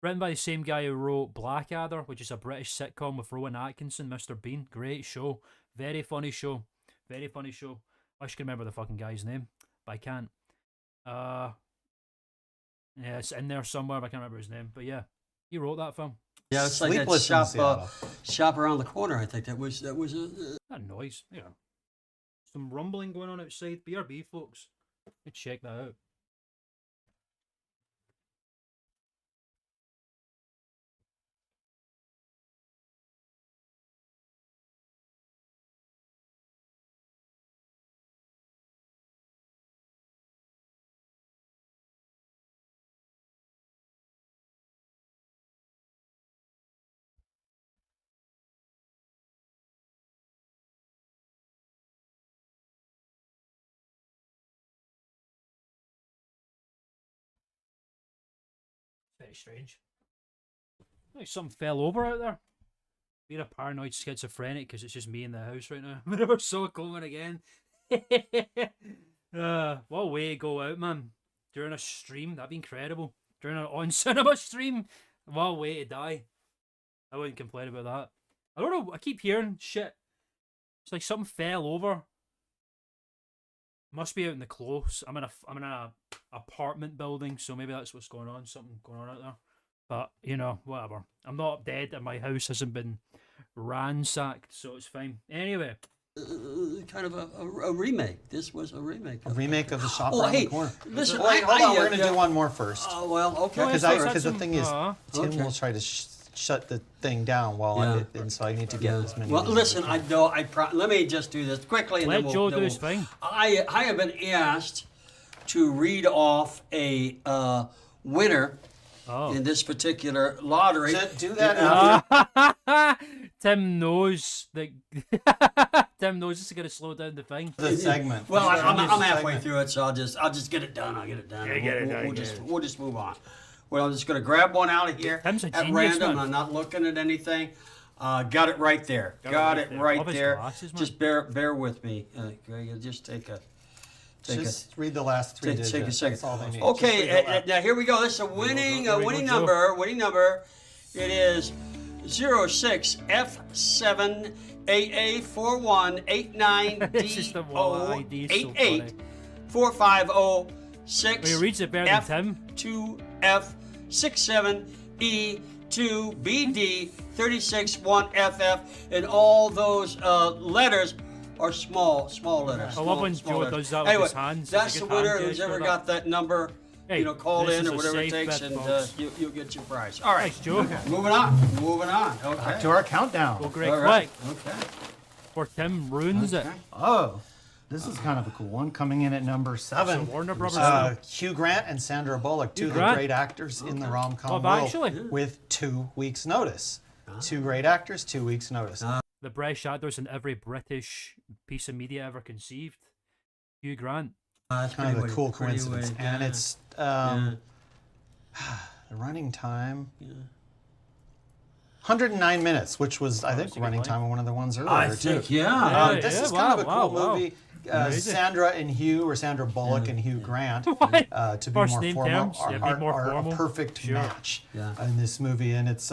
Written by the same guy who wrote Blackadder, which is a British sitcom with Rowan Atkinson, Mr. Bean. Great show. Very funny show. Very funny show. I should remember the fucking guy's name, but I can't. Yeah, it's in there somewhere, but I can't remember his name. But yeah, he wrote that film. Yeah, it's like that Sleepless in shop, Seattle. shop around the corner. I think that was That noise. Yeah. Some rumbling going on outside. BRB, folks. Let's check that out. Very strange. Like something fell over out there. Being a paranoid schizophrenic because it's just me in the house right now. We never saw Klman again. What a way to go out, man. During a stream, that'd be incredible. During an on-cinema stream, what a way to die. I wouldn't complain about that. I don't know, I keep hearing shit. It's like something fell over. Must be out in the close. I'm in a apartment building, so maybe that's what's going on. Something going on out there. But, you know, whatever. I'm not dead and my house hasn't been ransacked, so it's fine. Anyway. kind of a remake. This was a remake. A remake of The Shop Oh, Around hey, the Corner. listen, Wait, hold on. We're going to yeah. do one more first. Oh, well, okay. Well, sorry. Because the some- thing is, Tim Okay. will try to shut the thing down while and so I need to get as many. Well, of these listen, as I know. Let me just do this quickly, and Let then we'll. Joe then do his we'll- thing. I have been asked to read off a winner in this particular lottery. Do that after Tim knows that Tim knows this is gonna slow down the thing. the segment. Well, I'm This halfway segment. through it, so I'll just get it done. I'll get it done. Yeah, get it done, We'll get just it. we'll just move on. Well, I'm just gonna grab one out of here Tim's a at genius, random. man. I'm not looking at anything. Got it right there. Got it right Love his there. glasses, man. Just bear with me, Greg. Just take a. Just read the last three digits. Take a second. That's all they need. Just Okay, read the last- now here we go. This is a winning Here we go, winning Joe. number. Winning number. It is 06F7AA4189D It's just the wallet ID is so 88 4506. Well, he reads it better than Tim. F2F67E2BD 361FF, and all those letters are small letters. I love when small Joe letters. does that with Anyway, his hands. It's that's a the good winner hand who's gesture, ever that. got that number. Hey, Call this in is or a whatever it safe takes, bet, and folks. you'll get your prize. All right, Thanks, Joe. moving on. Okay. To our countdown. Go Greg All right. quick Okay. before Tim ruins it. Oh, This is kind of a cool one. Coming in at number 7. So Warner Brothers. Hugh Grant and Sandra Bullock, two of the Grant. great actors in the rom-com Love world, Actually. with 2 weeks' notice. 2 great actors, 2 weeks' notice. The brightest actors in every British piece of media ever conceived. Hugh Grant. That's Kind of a pretty cool weird, pretty coincidence. weird, And yeah. it's the running time. 109 minutes, which was, I think, that's a good running length. time on one of the ones earlier, I too. think, yeah. This yeah, is kind of a wow, cool wow. movie. Amazing. Sandra and Hugh, or Sandra Bullock and Hugh Grant, to be First more name formal, terms, yeah, be more are formal. a perfect Sure. match Yeah. in this movie, and it's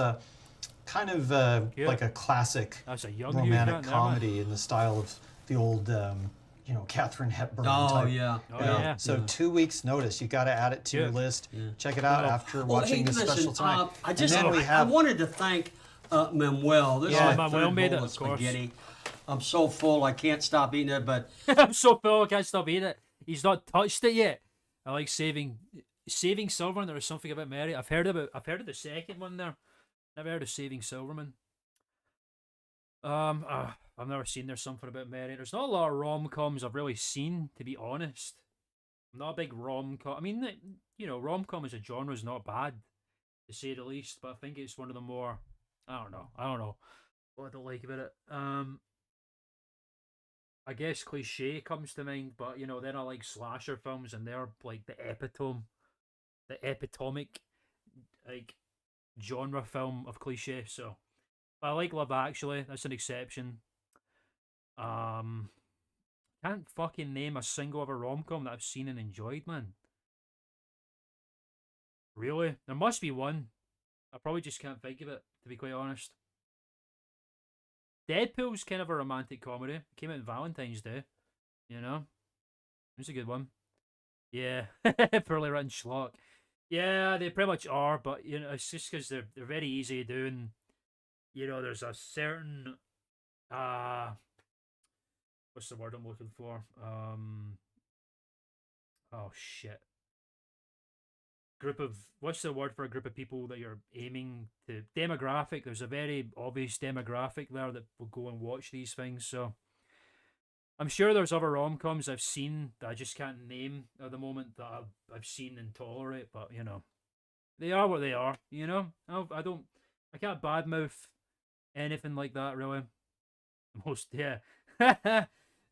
kind of like a classic That's a young Hugh romantic Grant there, comedy in the style of the old, Katharine Hepburn Oh, type. yeah. Oh, yeah. So 2 weeks notice, you got to add it to your Yeah. list. Check it out after watching this special tonight. I And just then we I have wanted to thank Manuel. This Yeah, is my Manuel third made it, bowl of course. spaghetti. I'm so full, I can't stop eating it. But I'm so full, I can't stop eating it. He's not touched it yet. I like saving Silverman. There was something about Mary. I've heard of the second one there. Never heard of Saving Silverman. I've never seen There's Something About Mary. There's not a lot of rom-coms I've really seen, to be honest. I'm not a big rom-com. I mean, rom-com as a genre is not bad, to say the least. But I think it's one of the more, I don't know what I don't like about it. I guess cliche comes to mind, but then I like slasher films, and they're like the epitomic like genre film of cliche. So I like Love Actually. That's an exception. Can't fucking name a single other rom-com that I've seen and enjoyed, man. Really? There must be one. I probably just can't think of it, to be quite honest. Deadpool's kind of a romantic comedy. It came out on Valentine's Day. It's a good one. Yeah. Poorly written schlock. Yeah, they pretty much are, but it's just because they're very easy to do, and there's a certain what's the word I'm looking for? Oh shit. What's the word for a group of people that you're aiming to? Demographic. There's a very obvious demographic there that will go and watch these things. So I'm sure there's other rom-coms I've seen that I just can't name at the moment that I've seen and tolerate, but they are what they are. I can't badmouth anything like that, really.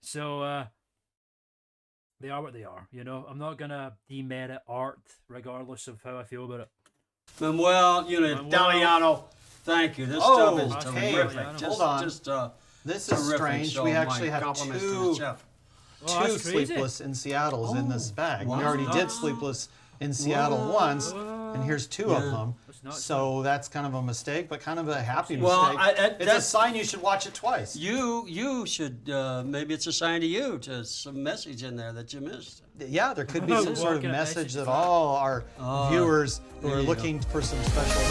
So they are what they are. I'm not gonna demerit art regardless of how I feel about it. Manuel, Italiano, thank you. This stuff is okay. terrific. Hold on. Just This is terrific. strange. So We my actually have compliments to the two chef. Oh, that's crazy. Sleepless in Seattle's in this bag. wow. We already did Sleepless in Seattle once, and here's 2 of them. nuts. So that's kind of a mistake, but kind of a happy Well, mistake. It's a that's- sign you should watch it twice. You should maybe it's a sign to you to some message in there that you missed. Yeah, there could be some What sort of kind of message message that is all our viewers who there are you looking for some special.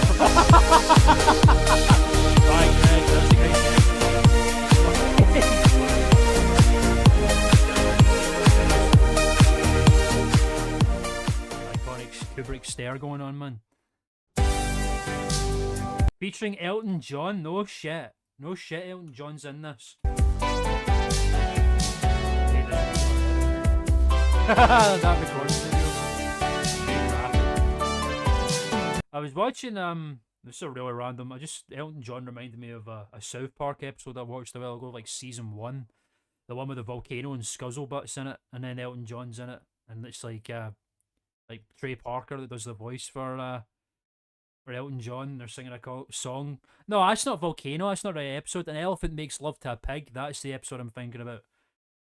Bye, Greg. That's a great guess. Iconic Kubrick stare going on, man. Featuring Elton John. No shit. Elton John's in this. That recording video. I was watching this is a really random. Elton John reminded me of a South Park episode I watched a while ago, like season 1, the one with the volcano and Scuzzlebutts in it, and then Elton John's in it, and it's like Trey Parker that does the voice for Elton John. They're singing a song. No, that's not Volcano. That's not the right episode. An elephant makes love to a pig. That's the episode I'm thinking about,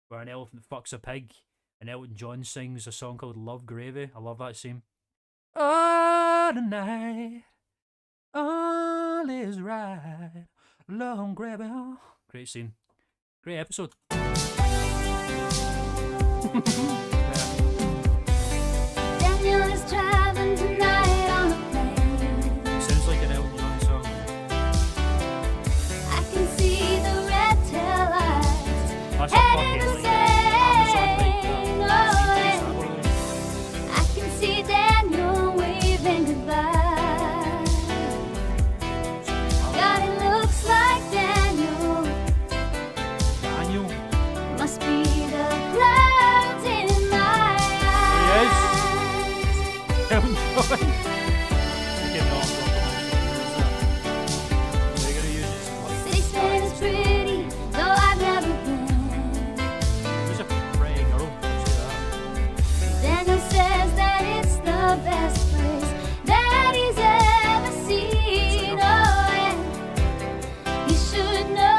where an elephant fucks a pig, and Elton John sings a song called Love Gravy. I love that scene. Oh, tonight, all is right. Love Gravy. Great scene. Great episode. Daniel is traveling tonight on a plane. Sounds like an Elton John song. I can see the red tail lights That's a heading fucking the like same. Amazon I can see Daniel waving goodbye. God, it looks like Daniel Daniel. must be the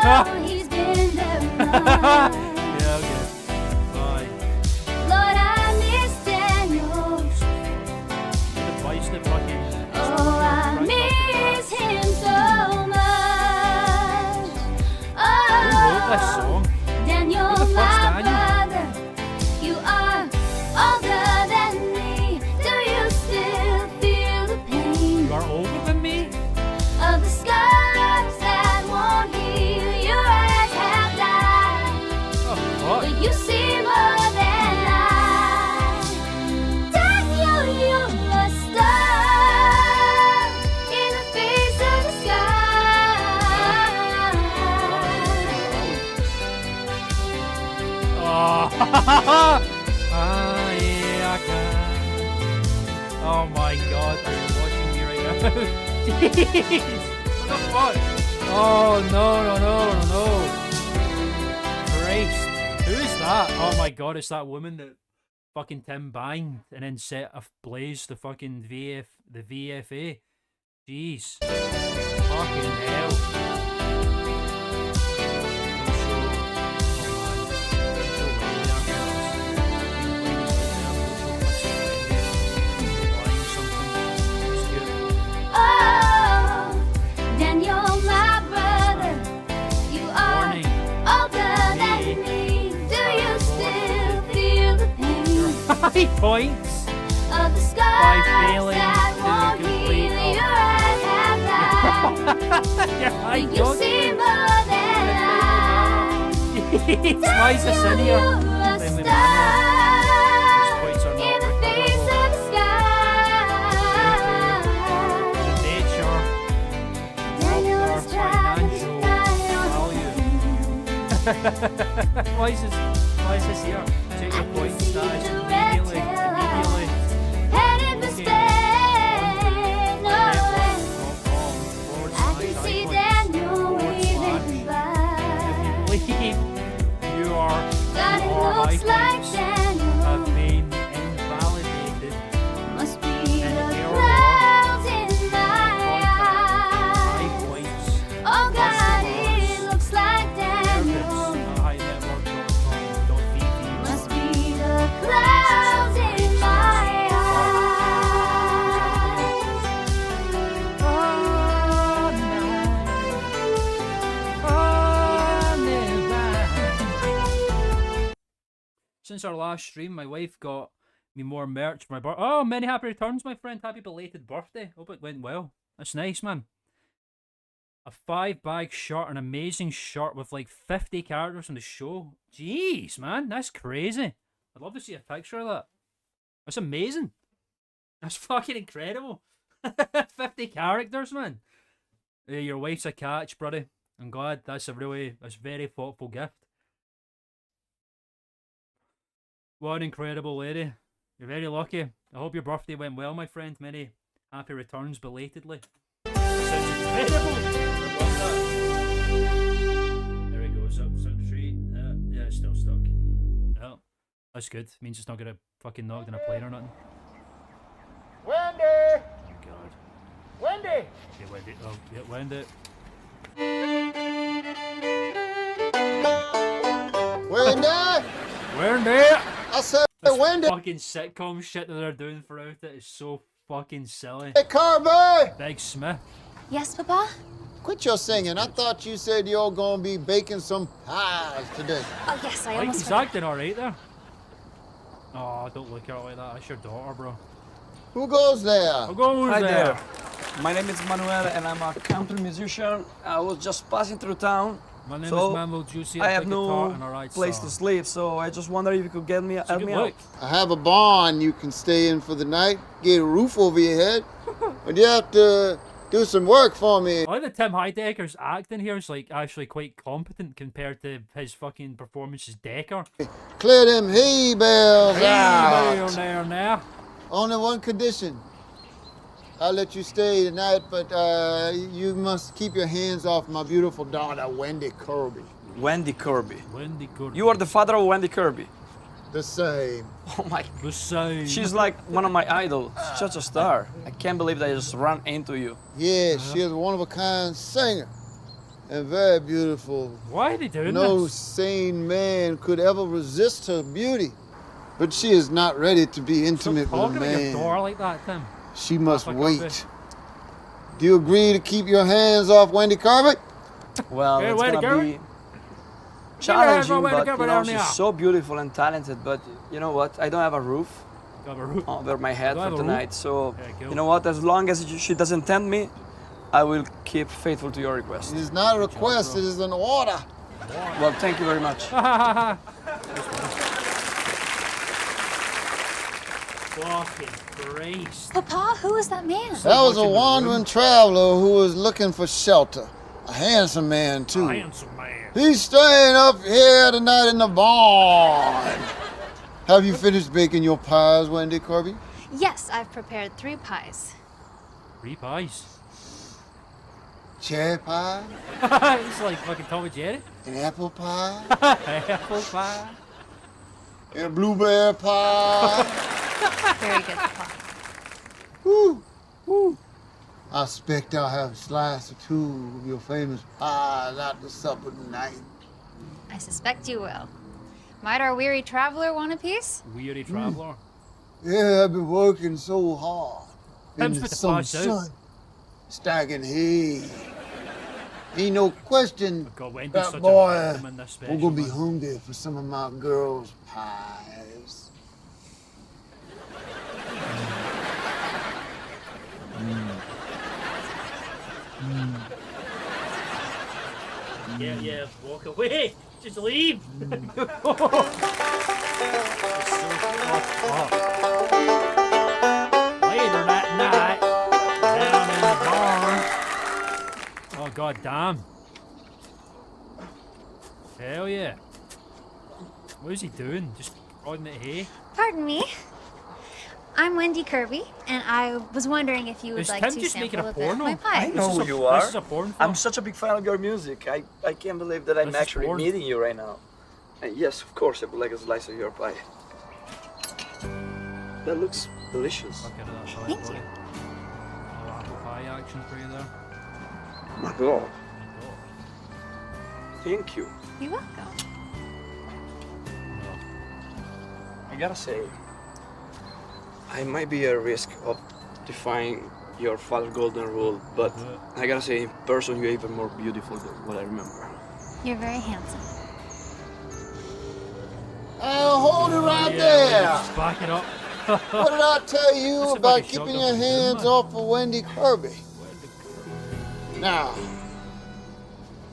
know he's been there. Yeah, okay. Bye. Lord, I miss Daniel. The voice that fucking. Oh, I miss him so much. Who wrote this Oh, song? Daniel, Who the fuck's my Daniel? brother, you are older than me. Do you still feel the pain You are older than me? of the scars that won't heal? Your eyes have died, Oh, fuck. but you see more than I. Daniel, you're a star in the face of the sky. Oh, ah, yeah, I can. Oh my god, are you watching me right now? Jeez! What the fuck? Oh, no. Christ. Who is that? Oh my god, it's that woman that fucking Tim banged and then set ablaze the fucking the VFA. Jeez. Fucking hell. Oh, Daniel, my brother, you are Warning. older than me. Do you still feel the pain 5 points. of the By scars failing that to won't complete heal? Your eyes have died, Yeah, I but you don't see know. more than I. Why is this in Daniel, here? you're a Then we star These points are in not the face recoverable. of the The sky. nature Daniel of is our trying to financial find value. Why is this here? Take your points, that is immediately. headed for Okay. Spain. No way. Forward I slash can see icon. Daniel Forward waving slash. goodbye. If you believe you are God, it or looks like icons Daniel have been invalidated. must be And the here clouds in my Contact eyes. 5 points. Oh God, it looks like Daniel must be the clouds in my Since our last stream, my wife got me more merch for my birthday. Oh, many happy returns, my friend. Happy belated birthday. Hope it went well. That's nice, man. A 5-bag shirt, an amazing shirt with like 50 characters from the show. Jeez, man, that's crazy. I'd love to see a picture of that. That's amazing. That's fucking incredible. 50 characters, man. Your wife's a catch, buddy. I'm glad. That's very thoughtful gift. What an incredible lady. You're very lucky. I hope your birthday went well, my friend. Many happy returns belatedly. Sounds incredible. I love that. There it goes up some tree. Yeah, it's still stuck. Oh, that's good. Means it's not gonna fucking knock down a plane or nothing. Wendy! Oh god. Wendy! Yeah, Wendy. Oh, yeah, Wendy. Wendy! Wendy! I said, This Wendy! fucking sitcom shit that they're doing throughout it is so fucking silly. Hey, Carby! Big Smith. Yes, Papa? Quit your singing. I thought you said you're gonna be baking some pies today. Oh, yes, I Like, almost he's forgot. acting alright there. Oh, don't look at her like that. That's your daughter, bro. Who goes there? I'll go Hi there. there. My name is Manuel and I'm a country musician. I was just passing through town. My name So, is Manuel Juicy. I have guitar and I no write place to songs. sleep, so I just wonder if you could help It's a me good out. look. I have a barn you can stay in for the night, get a roof over your head, but you have to do some work for me. I like that Tim Heidecker's acting here is like actually quite competent compared to his fucking performance as Decker. Clear them hay bales out. There. Only one condition. I'll let you stay tonight, but you must keep your hands off my beautiful daughter, Wendy Kirby. Wendy Kirby. Wendy Kirby. You are the father of Wendy Kirby. The same. Oh my. The same. She's like one of my idols. Such a star. I can't believe that I just ran into you. Yes, she is a one-of-a-kind singer. and very beautiful. Why are they doing No this? sane man could ever resist her beauty. But she is not ready to be intimate with a Talking about your man. door like that, Tim. She must Like wait. this. Do you agree to keep your hands off Wendy Kirby? Well, Hey, it's way to gonna go. be Way to challenging, go, but way to you go know, down she's there. so beautiful and talented. But you know what? I don't have a roof Got a root. over my head Don't have for a roof? tonight. So Yeah, cool. you know what? As long as she doesn't tempt me, I will keep faithful to your request. It is not a request, it is an order. Well, thank you very much. Fucking Christ. Papa, who is that man? That was a watching the wandering traveler who was looking for shelter. A handsome man, too. Handsome man. He's staying up here tonight in the barn. Have you finished baking your pies, Wendy Kirby? Yes, I've prepared 3 pies. 3 pies. Cherry pie, It's like fucking Tom and Jerry. an apple pie, Apple pie. and a blueberry pie. Very good, Papa. Woo. Woo. I expect I'll have a slice or 2 of your famous pies out to supper tonight. I suspect you will. Might our weary traveler want a piece? Weary traveller. Yeah, I've been working so hard in Tim's the put the summer pies out. sun, stacking hay. Ain't no question God, Wendy's that such a boy victim in this we're gonna be special, hungry for some of my girls' pies. Yeah, walk away. Just leave. It's so fucked up. Later that night, down in the barn. Oh, god damn. Hell yeah. What is he doing? Just prodding at hay? Pardon me. I'm Wendy Kirby, and I was wondering if you would Is like Tim to just making sample a a bit of porno? my pie. I know who you are. This is a porn I'm film. such a big fan of your music. I can't believe that I'm This is actually porn. meeting you right now. And yes, of course, I would like a slice of your pie. That looks delicious. Fuck out of that pie, Thank buddy. you. A little apple pie action for you there. My God. Thank you. You're welcome. I gotta say, I might be at risk of defying your father's golden rule, but I gotta say, in person, you're even more beautiful than what I remember. You're very handsome. I'll hold it right there. Just back it up. What did I tell you That's about a fucking keeping shotgun your for hands Tim, off of Wendy Kirby? Now,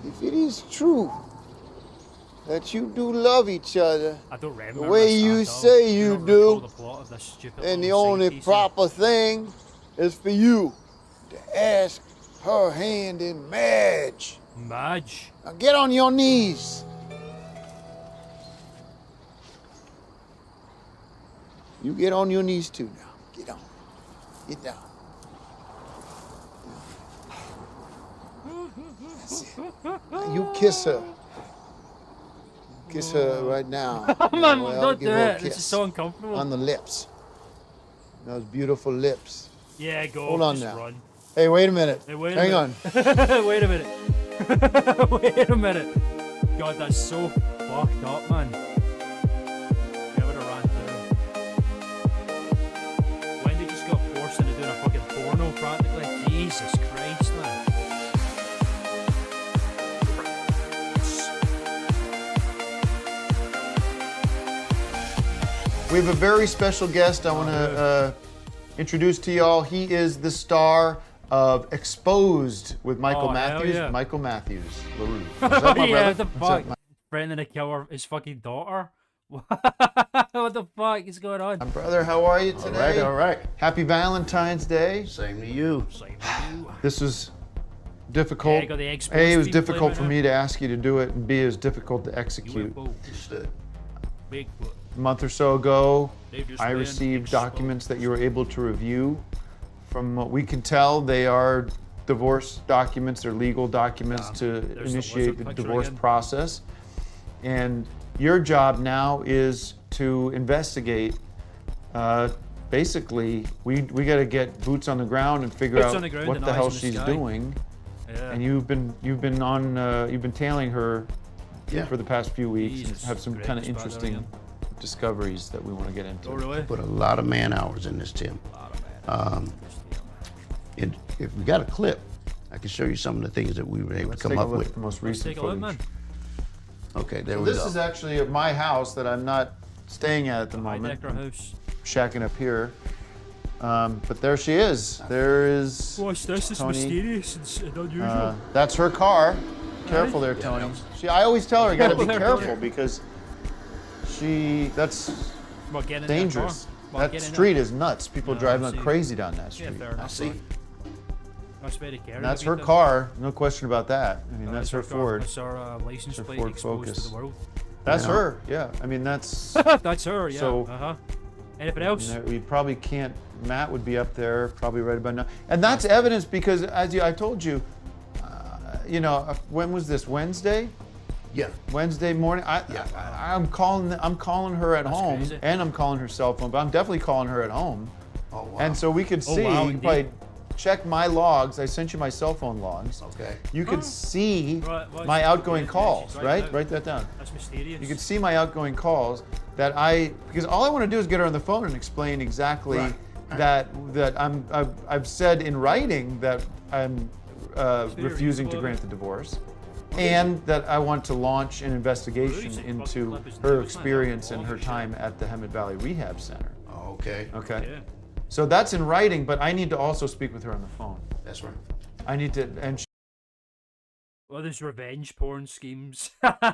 if it is true that you do love each other, I don't remember the way this you at all. say I you don't recall do, the plot of this stupid then the little side only piece proper thing is for you to ask her hand in marriage. here. Madge. Now get on your knees. You get on your knees too now. Get on. Get down. That's it. Now you kiss her. Kiss her right now. Man, Well, don't do give her a it. This is kiss so uncomfortable. on the lips. Those beautiful lips. Yeah, go. Hold on just now. Run. Hey, wait a minute. Hey, wait a Hang minute. on. Wait a minute. Wait a minute. God, that's so fucked up, man. Yeah, I would have ran through. Wendy just got forced into doing a fucking porno practically. Jesus Christ, man. We have a very special guest I want to introduce to y'all. He is the star of Exposed with Michael Oh, hell Matthews. yeah. Michael Matthews LaRue. Is that my Yeah, brother? what the Is that fuck? my Threatening to kill his fucking daughter? What the fuck is going on? brother? How are you today? All right. Happy Valentine's Day. Same to you. Same to you. This was difficult. Yeah, got the Exposed A, it was people difficult for playing me to ask you to do it, and B, it was difficult to You execute. went Understood. Bigfoot. A month or so ago, They've just I been received exposed. documents that you were able to review. From what we can tell, they are divorce documents, they're legal documents to there's the initiate lizard the picture divorce again. process. And your job now is to investigate. Basically, we got to get boots on the ground and figure Boots out on the ground what and the eyes hell in the she's sky. doing. Yeah. And you've been tailing her Yeah. for the past few weeks Jesus, and have some great kind of spot there interesting again. discoveries that we want to get into. Oh, really? Put a lot of man hours in this, Tim. If we got a clip, I can show you some of the things that we were able Let's to take come a up look with. at the most Let's recent take a look, footage. man. Okay, there So we this go. is actually at my house that I'm not staying at the moment. Heidecker house. Shacking up here. But there she is. There is What's this? It's Tony. mysterious and unusual. That's her car. Careful there, Tony. I always tell her you gotta be Careful there, careful because that's What, getting in dangerous. That, car? What, That getting in street is nuts. People No, driving I like see. crazy down that Yeah, street. fair enough. See? That's very caring. And that's her car, no question about that. I mean, that's her Ford. That's our license Her plate Ford exposed Focus. to the world. That's Yeah. her, yeah. I mean, that's. That's her, yeah. So- Anything else? We probably can't. Matt would be up there probably right about now, and that's evidence because, I told you, when was this? Wednesday? Yeah. Wednesday morning. I'm calling her at home, crazy. and I'm calling her cell phone, but I'm definitely calling her at home. Oh, wow. And so we could see. wow, you can indeed. probably check my logs. I sent you my cell phone logs. Okay. You could see Right, well, my it's- outgoing yeah, calls. she's Right? out. Write that down. That's mysterious. You can see my outgoing calls because all I want to do is get her on the phone and explain exactly Right. that I've said in writing that I'm refusing to reasonable. grant the divorce, and that I want to launch an investigation Really? into Clip is her news, experience man. and her Holy time at the Hemet Valley Rehab Center. Okay. Okay. Yeah. So that's in writing, but I need to also speak with her on the phone. That's right. I need to, and Well, there's revenge porn schemes,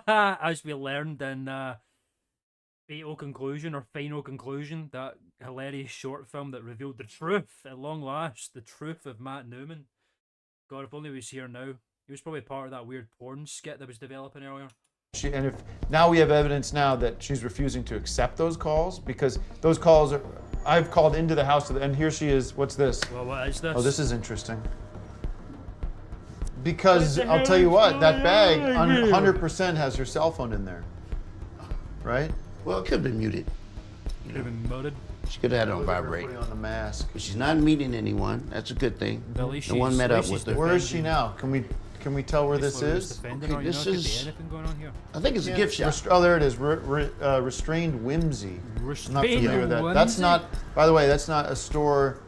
as we learned in Final Conclusion, that hilarious short film that revealed the truth, at long last, the truth of Matt Newman. God, if only he was here now. He was probably part of that weird porn skit that was developing earlier. and if now we have evidence now that she's refusing to accept those calls because those calls are, I've called into the house and here she is. What's this? Well, what is this? Oh, this is interesting. Because I'll tell you what, that bag 100% has her cell phone in there. Right? Well, it could have been muted. Could have been muted. She could have had it on vibrate. Putting on the mask. But she's not meeting anyone. That's a good thing. Billy, No one met up she's with her. Where is she now? Can we tell where this is? Defending Okay, her, this could be is- anything going on here. I think it's a gift shop. Oh, there it is. Restrained Whimsy. I'm not familiar Restrained with that. That's Whimsy? not. By the way, that's not a store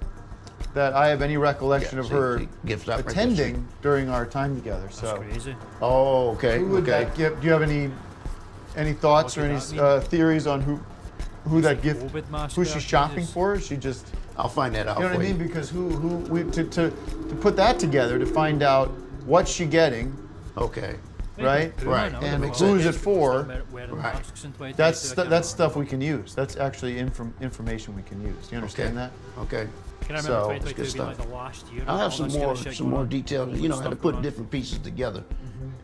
that I have any recollection Yeah, of see, her see, gift shop right there, see? attending during our time together. That's So, crazy. Oh, okay. who would Okay. that gift? Do you have any thoughts or What any could that mean? theories on who that gift? COVID mask Who there, she's shopping Jesus. for? Is she just. I'll find that out You know for what I mean? Because to put that together to find out what's she getting, Okay. right? Right. No, And no, makes no. who's it People for? start wearing Right. masks in 2022, That's I can't that's remember. stuff we can use. That's actually information we can use. Do you understand that? Okay. Can I remember So, 2022 it's good being like stuff. the last year? I'll all have some this kind more of shit some going more on? details. You know, I had to Stuff put going on. different pieces together,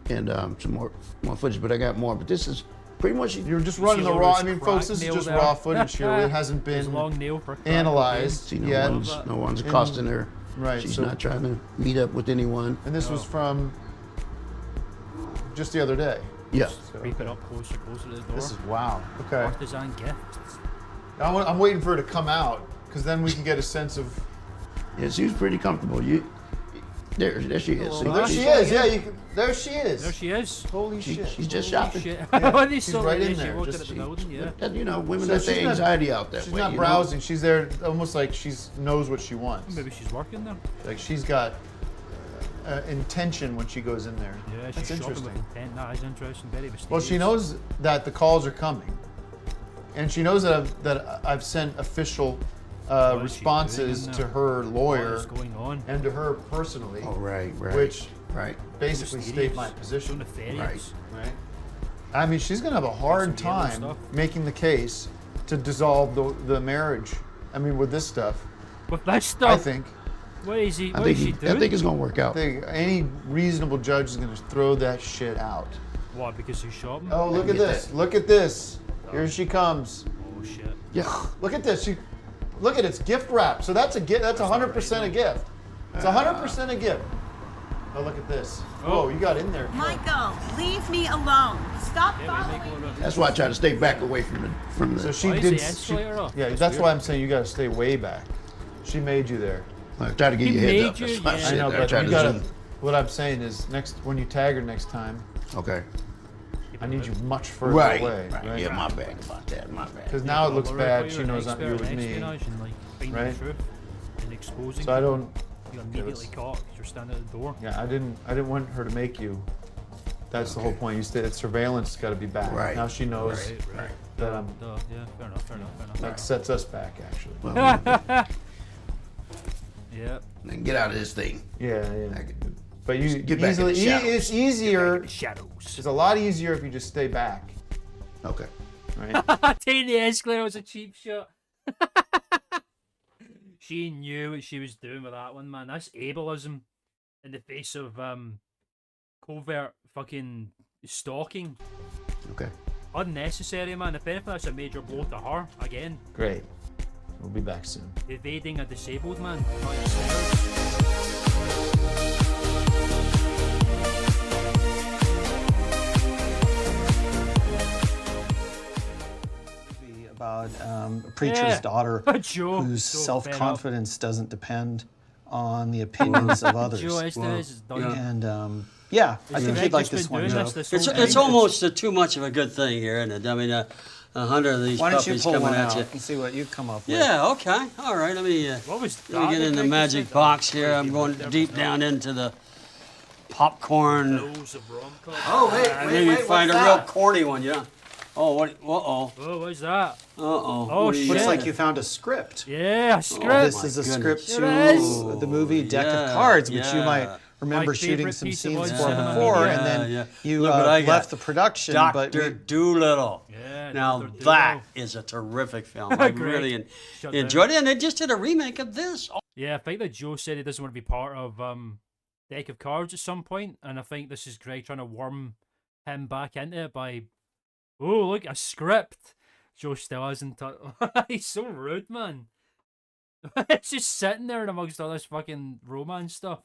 and some more footage. But I got more. But this is pretty much. You're just You running see the raw. I Laura's mean, crack folks, this is nail just there. raw footage here. It hasn't His been long nail for crack analyzed See, no yet. one's accosting her. Right, She's so- not trying to meet up with anyone. And this was from just the other day. Yeah. So, Creeping up closer to the door. this is wow. Okay. Artisan gift. I'm waiting for her to come out because then we can get a sense of. Yeah, she was pretty comfortable. There she is. See, Well, there she she's- is. Yeah, there she is. There she is. Holy She- shit. she's just Holy shopping. shit. Yeah, When they she's saw right that, in she there, walked just- into the building, yeah. And, you know, women So let their she's not- anxiety out that She's way. not you know? browsing. She's there almost like she knows what she wants. Maybe she's working there. Like she's got intention when she goes in there. Yeah, That's she's shopping with interesting. intent. That is interesting. Very mysterious. Well, she knows that the calls are coming, and she knows that I've sent official What is she responses doing in to there? her What lawyer is going on? and to her personally, Oh, right. which Right. basically state my So position. nefarious. Right. I mean, she's gonna have a hard some yellow time stuff. making the case to dissolve the marriage. I mean, with this stuff, With this stuff, I think. what is he? I What is she think doing? it's gonna work out. Any reasonable judge is gonna throw that shit out. What? Because he's shopping? Oh, look can at get this! that. Look at this! Here she comes. Oh, shit. Yeah. Look at this. Look at it, it's gift wrap. So that's a gift. That's 100% a gift. It's 100% a gift. Oh, look at this. Oh, you got in there. Michael, leave me alone. Stop Yeah, we make following a little me. bit. That's why I try to stay back away from the. So she Why is did. the escalator up? Yeah, that's why I'm saying you got to stay way back. She made you there. I try to give He you a heads made up. you, That's why I yeah. said I know, that. I but try you to gotta. zoom. what I'm saying is, when you tag her next time, Okay. I need you much further Right. away. Right. Yeah, my bad about that. My bad. Because now it looks Well, bad. you're She an knows that expert you're in with me. espionage and, like, finding Right? the truth and exposing. So I people. don't. You're immediately caught because you're standing at the door. Yeah, I didn't want her to make you. That's the whole point. You said surveillance got to be back. Right. Now she knows Right. that I'm. Yeah, fair enough. That sets us back, actually. Well, Yeah. then get out of this thing. Yeah. But you Get back in the easily. shadows. It's easier. Shadows. It's a lot easier if you just stay back. Okay. Right. Taking the escalator was a cheap shot. She knew what she was doing with that one, man. That's ableism in the face of covert fucking stalking. Okay. Unnecessary, man. If anything, that's a major blow to her. Again, Great. We'll be back soon. evading a disabled man. Not yourself. About a preacher's daughter Joe. whose So fed up. self-confidence doesn't depend on the opinions of others. Joe Estes is done. And yeah, I think you'd like Just this been one, doing Joe. this It's whole it's time. almost too much of a good thing here, isn't it? I mean, 100 of these Why don't you puppies pull coming one at out you. and see what you come up with? Yeah, okay. All right. Let me What was let me that? get in the Greg magic said? box here. I'm going deep down into the popcorn. Those of rom-com. Oh, Maybe find a real corny one, yeah. Oh, what? Uh-oh. Oh, what's that? Uh-oh. Oh, What do you shit. Looks got? like you found a script. Yeah, a script. This is a goodness. script It is. to the movie Deck Yeah, of Cards, which you yeah. might remember My shooting favorite some piece of scenes old for cinema before, media. and then Yeah. you Look what I got. left the production. But Dr. we, Doolittle. Yeah, Now Dr. that Doolittle. is a terrific film. I Great. really Shut down. enjoyed it, and they just did a remake of this. Oh, Yeah, I think that Joe said he doesn't want to be part of Deck of Cards at some point, and I think this is Greg trying to worm him back into it by, oh, look, a script. Joe still hasn't touched. He's so rude, man. It's just sitting there amongst all this fucking romance stuff.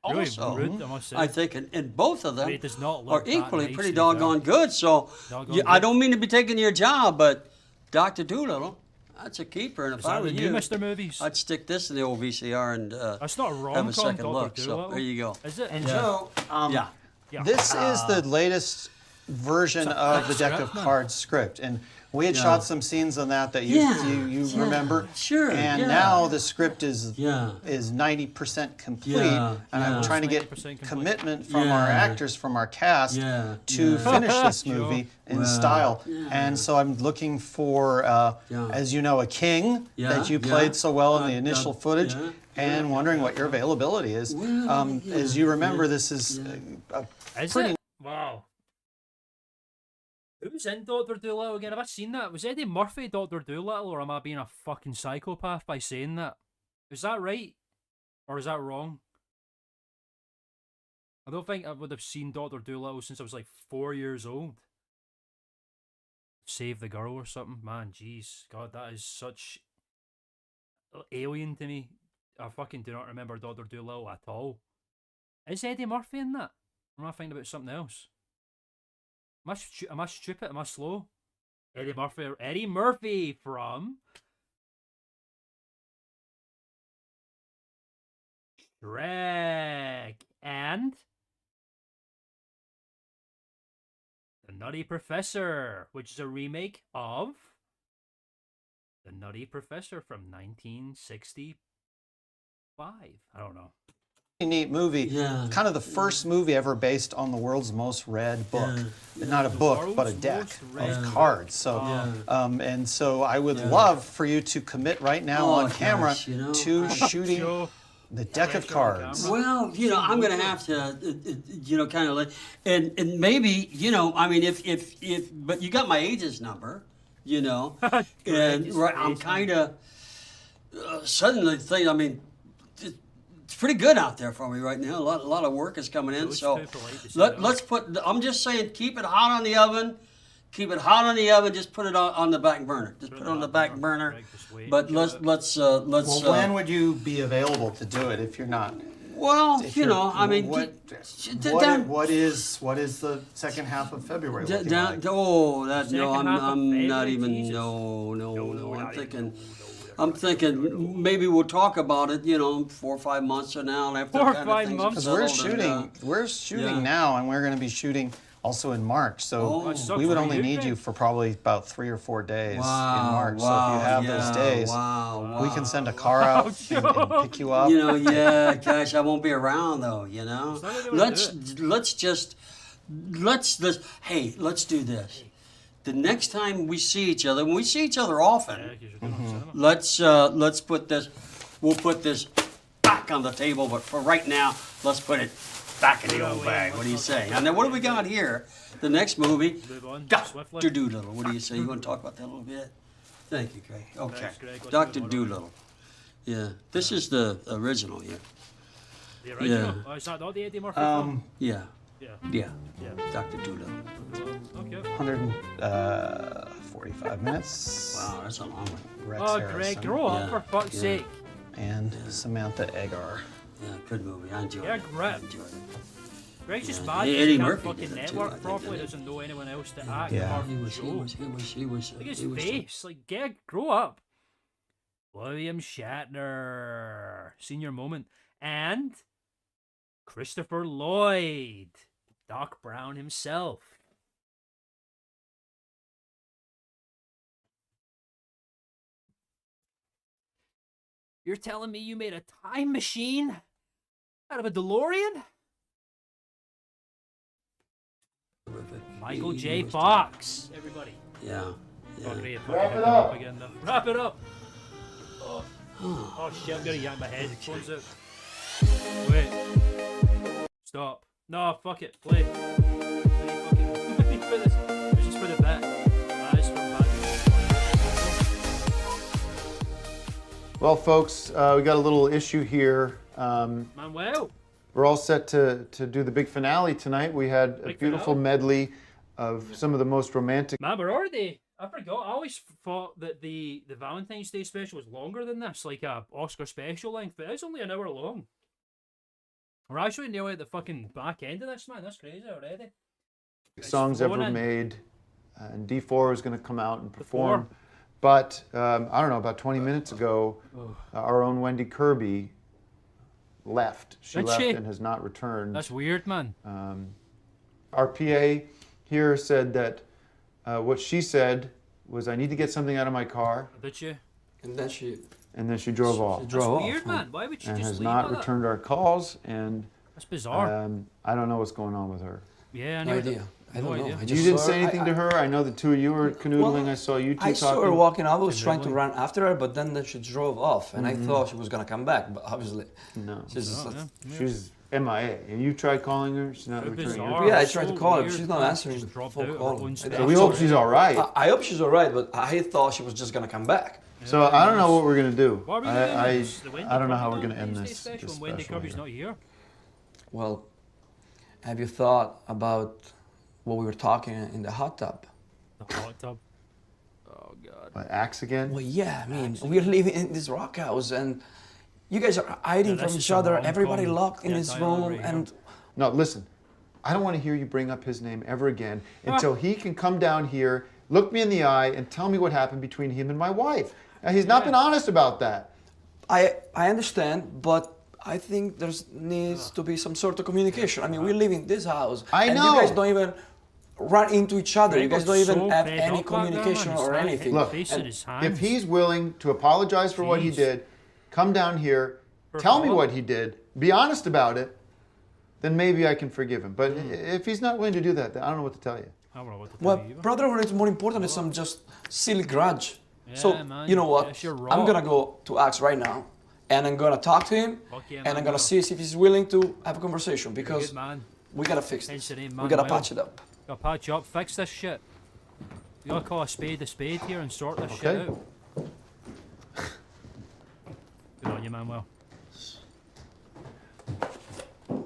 Really Also, rude, I must say. I think in both of I them mean, it does not are look that equally nice, pretty to be fair. doggone good. So Doggone I good. don't mean to be taking your job, but Dr. Doolittle, that's a keeper. And if Is I that were the you, new Mr. Movies? I'd stick this in the old VCR and That's not a have rom-com, a second Dr. look. So Doolittle. there you go. Is it? and Yeah. Joe, Yeah. Yeah. this is the latest version of the Deck of Cards script, and we had shot some scenes on that you Yeah, remember. sure, And yeah. now the script is Yeah. 90% complete, Yeah, and I'm yeah. trying to get 90% complete. commitment from Yeah. our actors, from our cast, Yeah, to yeah. finish this movie in style. yeah. And so I'm looking for, Yeah. as you know, a king Yeah, that you yeah. played so well in the initial footage, yeah, and wondering what your availability is. Well, As you remember, this is Is pretty. it? Wow. Who's in Dr. Doolittle again? Have I seen that? Was Eddie Murphy Dr. Doolittle, or am I being a fucking psychopath by saying that? Is that right? Or is that wrong? I don't think I would have seen Dr. Doolittle since I was like 4 years old. Save the Girl or something. Man, jeez. God, that is such alien to me. I fucking do not remember Dr. Doolittle at all. Is Eddie Murphy in that? Or am I thinking about something else? Am I stupid? Am I slow? Eddie Murphy from Shrek and The Nutty Professor, which is a remake of The Nutty Professor from 1965. I don't know. Neat movie. Yeah. Kind of the first movie ever based on the world's most read book. Not a book, but a world's deck most read of book. cards. So, and so I would love for you to commit right now Oh, on camera gosh, you know, to shooting Joe. the deck of cards. Well, I'm going to have to, kind of let, and maybe, I mean, if, but you got my agent's number, and right, I'm kind of suddenly thinking, I mean, it's pretty good out there for me right now. A lot of work is coming in, Joe's so too polite to say let's put. I'm just saying, keep it hot on the oven. Keep it hot on the oven. Just put it on the back burner. Just put it on the back burner. Greg, just wait. But let's. Well, when would you be available to do it if you're not? Well, If you're- I mean, what is the second half of February looking like? no, Second I'm half of not February, even. Jesus. No. I'm thinking I'm thinking maybe we'll talk about it, 4 or 5 months from now, and after 4 or kind 5 of things months? have Because settled, we're shooting yeah. now, and we're going to be shooting also in March. So Oh, it sucks we would for only you, need Greg. you for probably about 3 or 4 days in Wow, March. So if wow, you have yeah, those days, wow, we can send a car out and pick you up. Yeah, gosh, I won't be around though, not like they wanna Let's do this. The next time we see each other, and we see each other often, let's put this, we'll put this back on the table, but for right now, let's put it back in the old bag. What do you say? And then what do we got here? The next movie, Move on Dr. swiftly. Doolittle. What do you say? You want to talk about that a little bit? Thank you, Greg. Okay. Thanks, Greg. Let's Dr. move on. Doolittle. Yeah, this is the original here. The original? Yeah. Oh, is that not the Eddie Murphy film? Yeah. Yeah. Yeah. Yeah. Dr. Doolittle. Okay. 145 minutes. Wow, that's a long one. Rex Oh, Harrison Greg, grow up Yeah. for fuck's Yeah. sake. and Samantha Agar. Yeah, good movie. I enjoyed Yeah, it. great. I enjoyed it. Greg's just Yeah. mad Eddie because he can't Murphy fucking did it too, I network think, properly, didn't he? doesn't know anyone else to act Yeah. or He was. show. Look at his he was- face. Like, grow up. William Shatner. Senior moment. And Christopher Lloyd. Doc Brown himself. You're telling me you made a time machine out of a DeLorean? Michael J. Fox. Everybody. Yeah. Oh, Yeah. great. Wrap Fucking it up. Again, though. Wrap it up. Oh shit, I'm gonna yank my head. Phone's out. Wait. Stop. No, fuck it. Play. Play for this. This is for the bet. That is from Bad. Well, folks, we got a little issue here. Manuel. We're all set to do the big finale tonight. We had a Big beautiful finale? medley of some of the most romantic. Man, we're already. I forgot. I always thought that the Valentine's Day special was longer than this, like a Oscar special length, but it's only an hour long. We're actually nearly at the fucking back end of this, man. That's crazy already. songs flowing ever in. made. And D4 is going to come out and perform. But I don't know, about 20 minutes ago, our own Wendy Kirby left. She Did left she? and has not returned. That's weird, man. Our PA here said that what she said was, I need to get something out of my car. Did you? And then she And then she drove off. That's drove off. weird, man. Why would she And just has leave not like that? returned our calls. And That's bizarre. I don't know what's going on with her. Yeah, I No know. idea. I don't know. I You just didn't saw say her- anything to her? I know the two of you were canoodling. I saw you two I saw her talking. walking out. I was trying to Really? run after her, but then she drove off, and I thought she was gonna come back. But obviously, No. she's just, She's MIA. And you tried calling her? She's not How returning bizarre. your Yeah, I So tried to call her, but weird, she's not man. answering Just the dropped phone out of call. her own I- space. So we hope she's all right. I hope she's alright, but I thought she was just gonna come back. So I don't know what we're gonna do. What are we gonna do? I It's the Wendy I don't know how Kirby we're gonna end Valentine's Day this. special This and Wendy special Kirby's here. not here. Well, have you thought about what we were talking in the hot tub? The hot tub. Oh god. What, axe again? Well, yeah, I mean, we're living in this rock house, and you guys are hiding Yeah, from this each is some other. rom-com Everybody locked in yeah, this dialogue room, right here. and No, listen. I don't want to hear you bring up his name ever again until he can come down here, look me in the eye, and tell me what happened between him and my wife. Now, he's not been honest about that. I understand, but I think there needs to be some sort of communication. I mean, we live in this house, I and know. you guys don't even run into each other. You Greg guys don't was even so have fed any up back there, communication man. or He's anything. Look, face in And his hands. If he's willing to apologize for what he Jeez. did, come down here, tell me follow. what he did, be honest about it, then maybe I can forgive him. But if he's not willing to do that, then I don't know what to tell you. I don't know what to tell Well, you either. brotherhood is more important than some just silly grudge. So, Yeah, man, you know what? yes, you're I'm raw. gonna go to Axe right now, and I'm gonna talk to him, Fuck yeah, and I'm man, gonna bro. see if he's willing to have a conversation, because Good man. we gotta fix Hence this. the name, We gotta Manuel. patch it up. Gotta patch up, fix this shit. You gotta call a spade here and sort this Okay. shit out. Good on you, Manuel.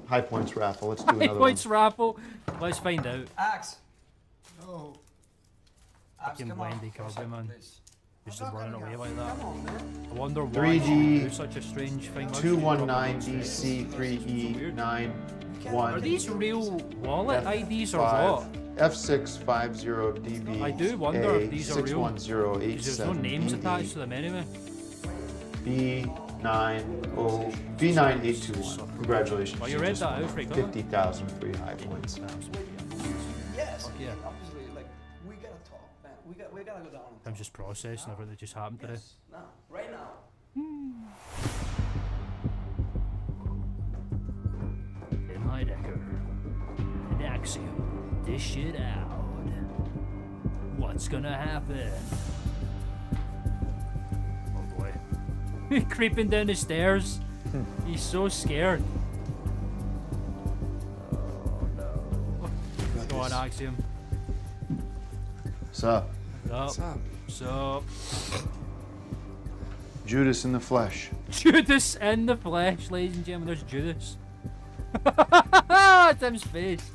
High points raffle. Let's do Hey, another points raffle. Let's find out. Axe. No. Fucking Wendy Kirby, man. Just running away like that. Come on, man. I wonder why 3D she do such a strange thing. Why she do probably 219DC3E91. Are these real wallet IDs or what? F650DB. I do wonder if these are real. 'Cause there's no 61087. names attached to them anyway. B9821. Congratulations. Well, you You read just that won out pretty good, huh? 50,000 free high points. Yes. yeah. Obviously, like we gotta talk, man. We gotta go down. I'm just processing everything that just happened today. Yes. Now, right now. In my decker. An axiom. Dish it out. What's gonna happen? Oh boy. Creeping down the stairs. He's so scared. Oh no. Go on, Axiom. What's up? What's up? What's up? Judas in the flesh. Judas in the flesh, ladies and gentlemen. There's Judas. Tim's face.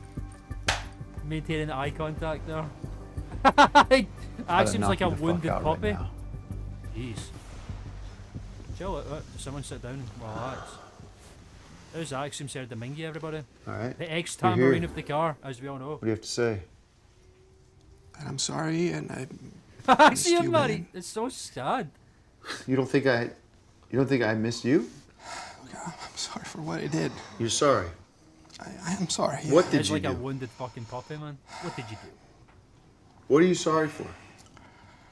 Maintaining eye contact there. Axiom's like a wounded puppy. Jeez. Chill, someone sit down and relax. There's Axiom Sarah Domingue, everybody. Alright. The ex-tambourine of the car, as we all know. What do you have to say? I'm sorry, and I. Axiom, man, it's so sad. You don't think I missed you? I'm sorry for what I did. You're sorry. I am sorry. Yeah. What did It's you like do? a wounded fucking puppy, man. What did you do? What are you sorry for?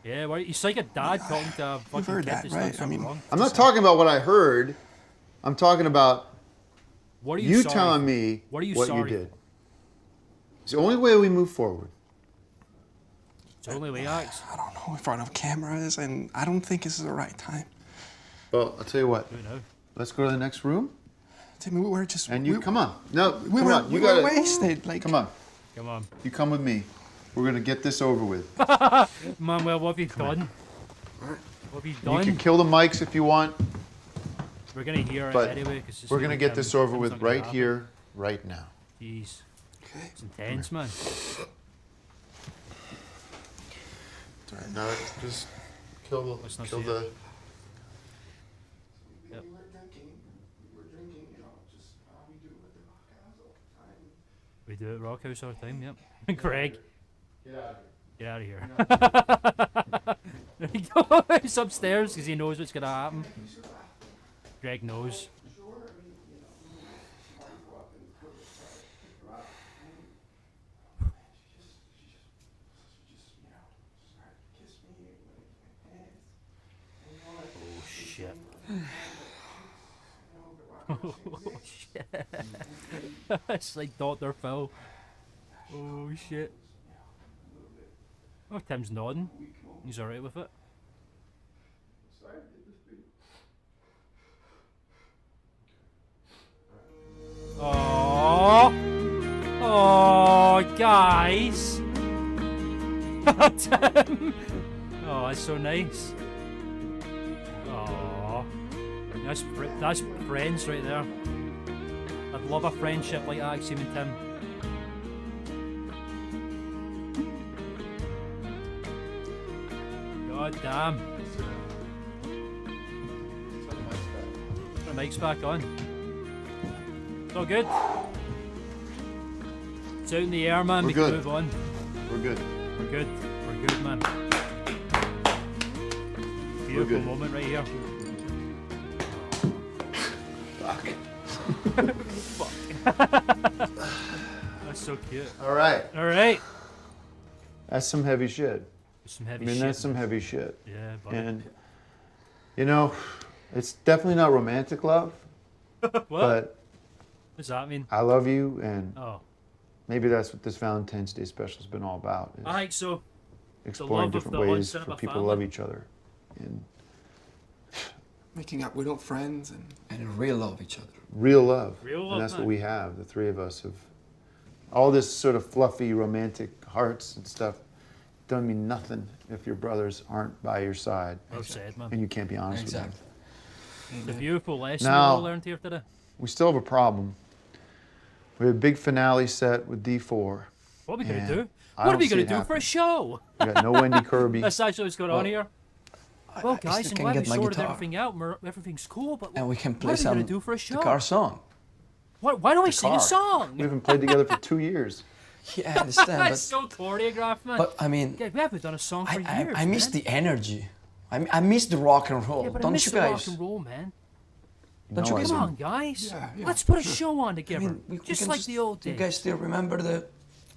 Yeah, well, it's like a dad talking to a fucking heard kid that, that's right? done I something mean- wrong. I'm not talking about what I heard. I'm talking about What are you you sorry telling for? me What are you what sorry you did. It's the only way we move forward. It's the only way, Axe. I don't know in front of cameras, and I don't think this is the right time. Well, I'll tell you what. Who knows? Let's go to the next room. Timmy, we were just. And you we, come on. No, We come were, on. You we gotta were wasted. Like, come on. Come on. You come with me. We're gonna get this over with. Manuel, what have you done? What have you You done? can kill the mics if you want, We're gonna hear but it anyway. 'Cause it's we're like gonna get this Tim's over not with gonna right happen. here, right now. Jeez. Okay. It's intense, man. All right, now just kill Let's not kill see the. it. Yep. We were drinking, you know, just how we do with the rockhouse all the time. We do it Rock House all the time, yep. Craig. Get out of here. Get out of here. There you go. He's upstairs because he knows what's gonna happen. Greg knows. Oh shit. Oh shit. It's like Dr. Phil. Oh shit. Oh, Tim's nodding. He's alright with it. Oh, oh, guys. Tim. Oh, that's so nice. Oh, that's friends right there. I'd love a friendship like Axiom and Tim. God damn. The mic's back on. It's all good. It's out in the air, man. We're We good. can move on. We're good. We're good. We're good, man. Beautiful good. moment right here. Fuck. That's so cute. All right. All right. That's some heavy shit. Some heavy I mean, shit. that's some heavy shit. Yeah, buddy. And you know, it's definitely not romantic love, What? but What's that mean? I love you, and Oh. maybe that's what this Valentine's Day special has been all about. Is I think so. exploring love of different the ways on-cinema for people family. to love each other. And Making up widow friends and. And real love each other. real love. Real love, and that's man. what we have. The three of us have all this sort of fluffy romantic hearts and stuff. Doesn't mean nothing if your brothers aren't by your side. Well said, man. And you can't be honest with them. The beautiful lesson we Now- all learned here today. We still have a problem. We have a big finale set with D4. What are we going and to do? I What are don't we see going it to do for a happening. show? We got no Wendy Kirby. That's actually what's going on here. Well, I guys, still I'm can glad we get my sorted guitar. everything out. Everything's cool, but And we can what play are we going some to do for a show? the car song. Why don't we sing a car. song? We haven't played together for 2 years. Yeah, I understand, That's but, so choreographed, man. but I mean, Yeah, we haven't done a song for years. I miss man. the energy. I miss the rock and roll. Yeah, but I Don't miss you the rock guys? and roll, man. Don't you guys? Come on, guys. Yeah, Let's put a sure. show on together. I mean, we just can like the old Do days. you guys still remember the? You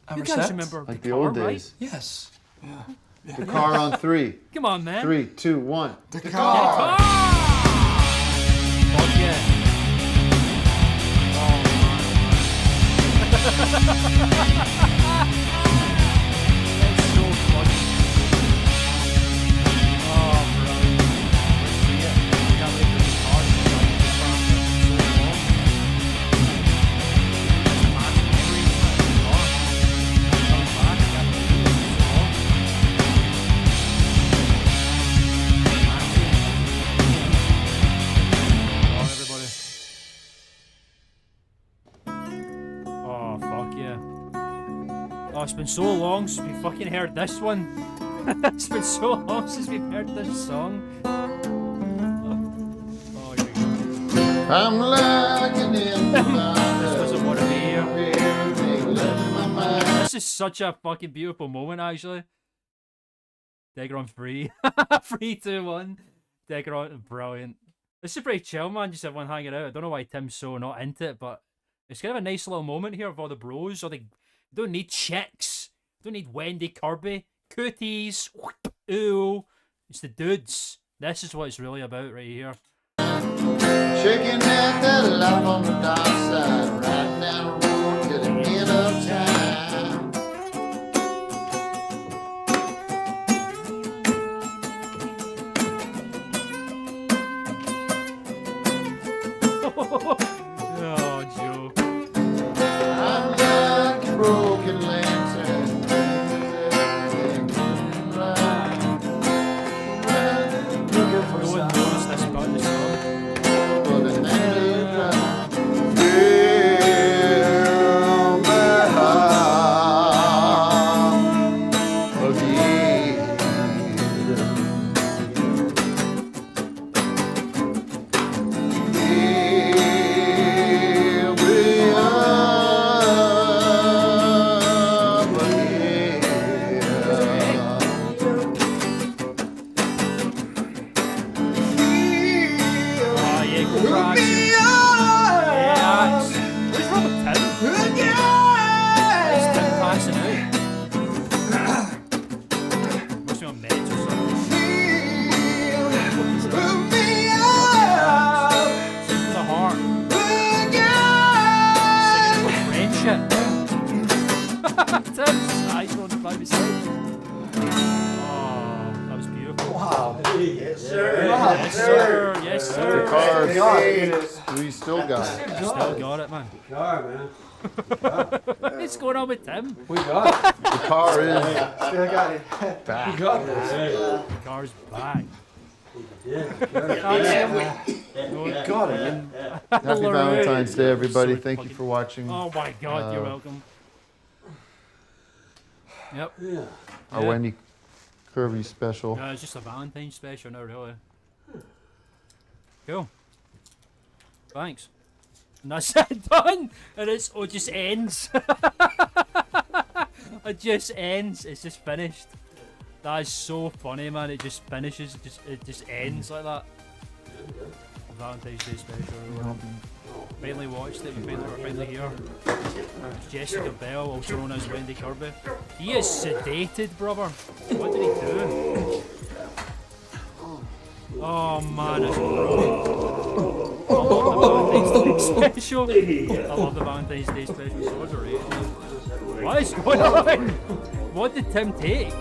our guys set? remember Like the the car, old right? days. Yes. The car on 3. Come on, man. 3, 2, 1. The Fuck car. yeah. That's so funny. Oh, bro. Let's see it. Can't wait for the car to be done. It's been so long. It's massive memory, isn't it? The car. Coming back, I can't believe it. It's so long. Oh, fuck yeah. Oh, it's been so long since we fucking heard this one. It's been so long since we've heard this song. Oh, here we go. I'm looking in This doesn't want to be here. my This is such a fucking beautiful moment, actually. Dagger on 3. 3, 2, 1. Dagger on. Brilliant. This is pretty chill, man. Just everyone hanging out. I don't know why Tim's so not into it, but it's kind of a nice little moment here of all the bros. Or they don't need chicks. Don't need Wendy Kirby. Cooties. Ooh. It's the dudes. This is what it's really about right here. Shaking that life on the dark side, riding down the road to the end of time. Oh, Joe. I'm like a broken lantern. Looking for No one knows this part of the song. for the night of time. Fill my heart again. Fill me up again. Oh, yeah, go crash. Yes. What's wrong with Tim? Is Tim passing out? Must be on meds or something. Sing from the heart. Singing about friendship. Tim's eyes on the baby side. Oh, that was beautiful. Wow. Yes, sir. Yes, sir. Yes, sir. The car. We still got it. Still got it, man. Car, man. What's going on with Tim? We got it. The car is Still got it. back. We got this. The car's back. Yeah. We got it. Happy Valentine's Day, everybody. So Thank you fucking- for watching Oh my god, you're welcome. Yep. Yeah. our Wendy Kirby special. It's just a Valentine's special now, really. Cool. Thanks. And that's it, done! And it's, it just ends. It just ends. It's just finished. That is so funny, man. It just finishes. It just ends like that. Valentine's Day special. Finally watched it. We're finally here. Jessica Bell, also known as Wendy Kirby. He is sedated, brother. What did he do? Oh man, it's brilliant. I love the Valentine's Day special. I love the Valentine's Day special. So underrated. What is going on? What did Tim take?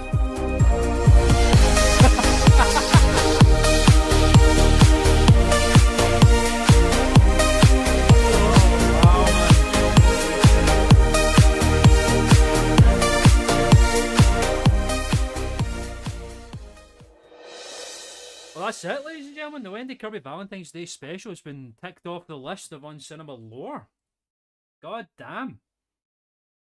Well, that's it, ladies and gentlemen. The Wendy Kirby Valentine's Day special has been ticked off the list of on cinema lore. God damn.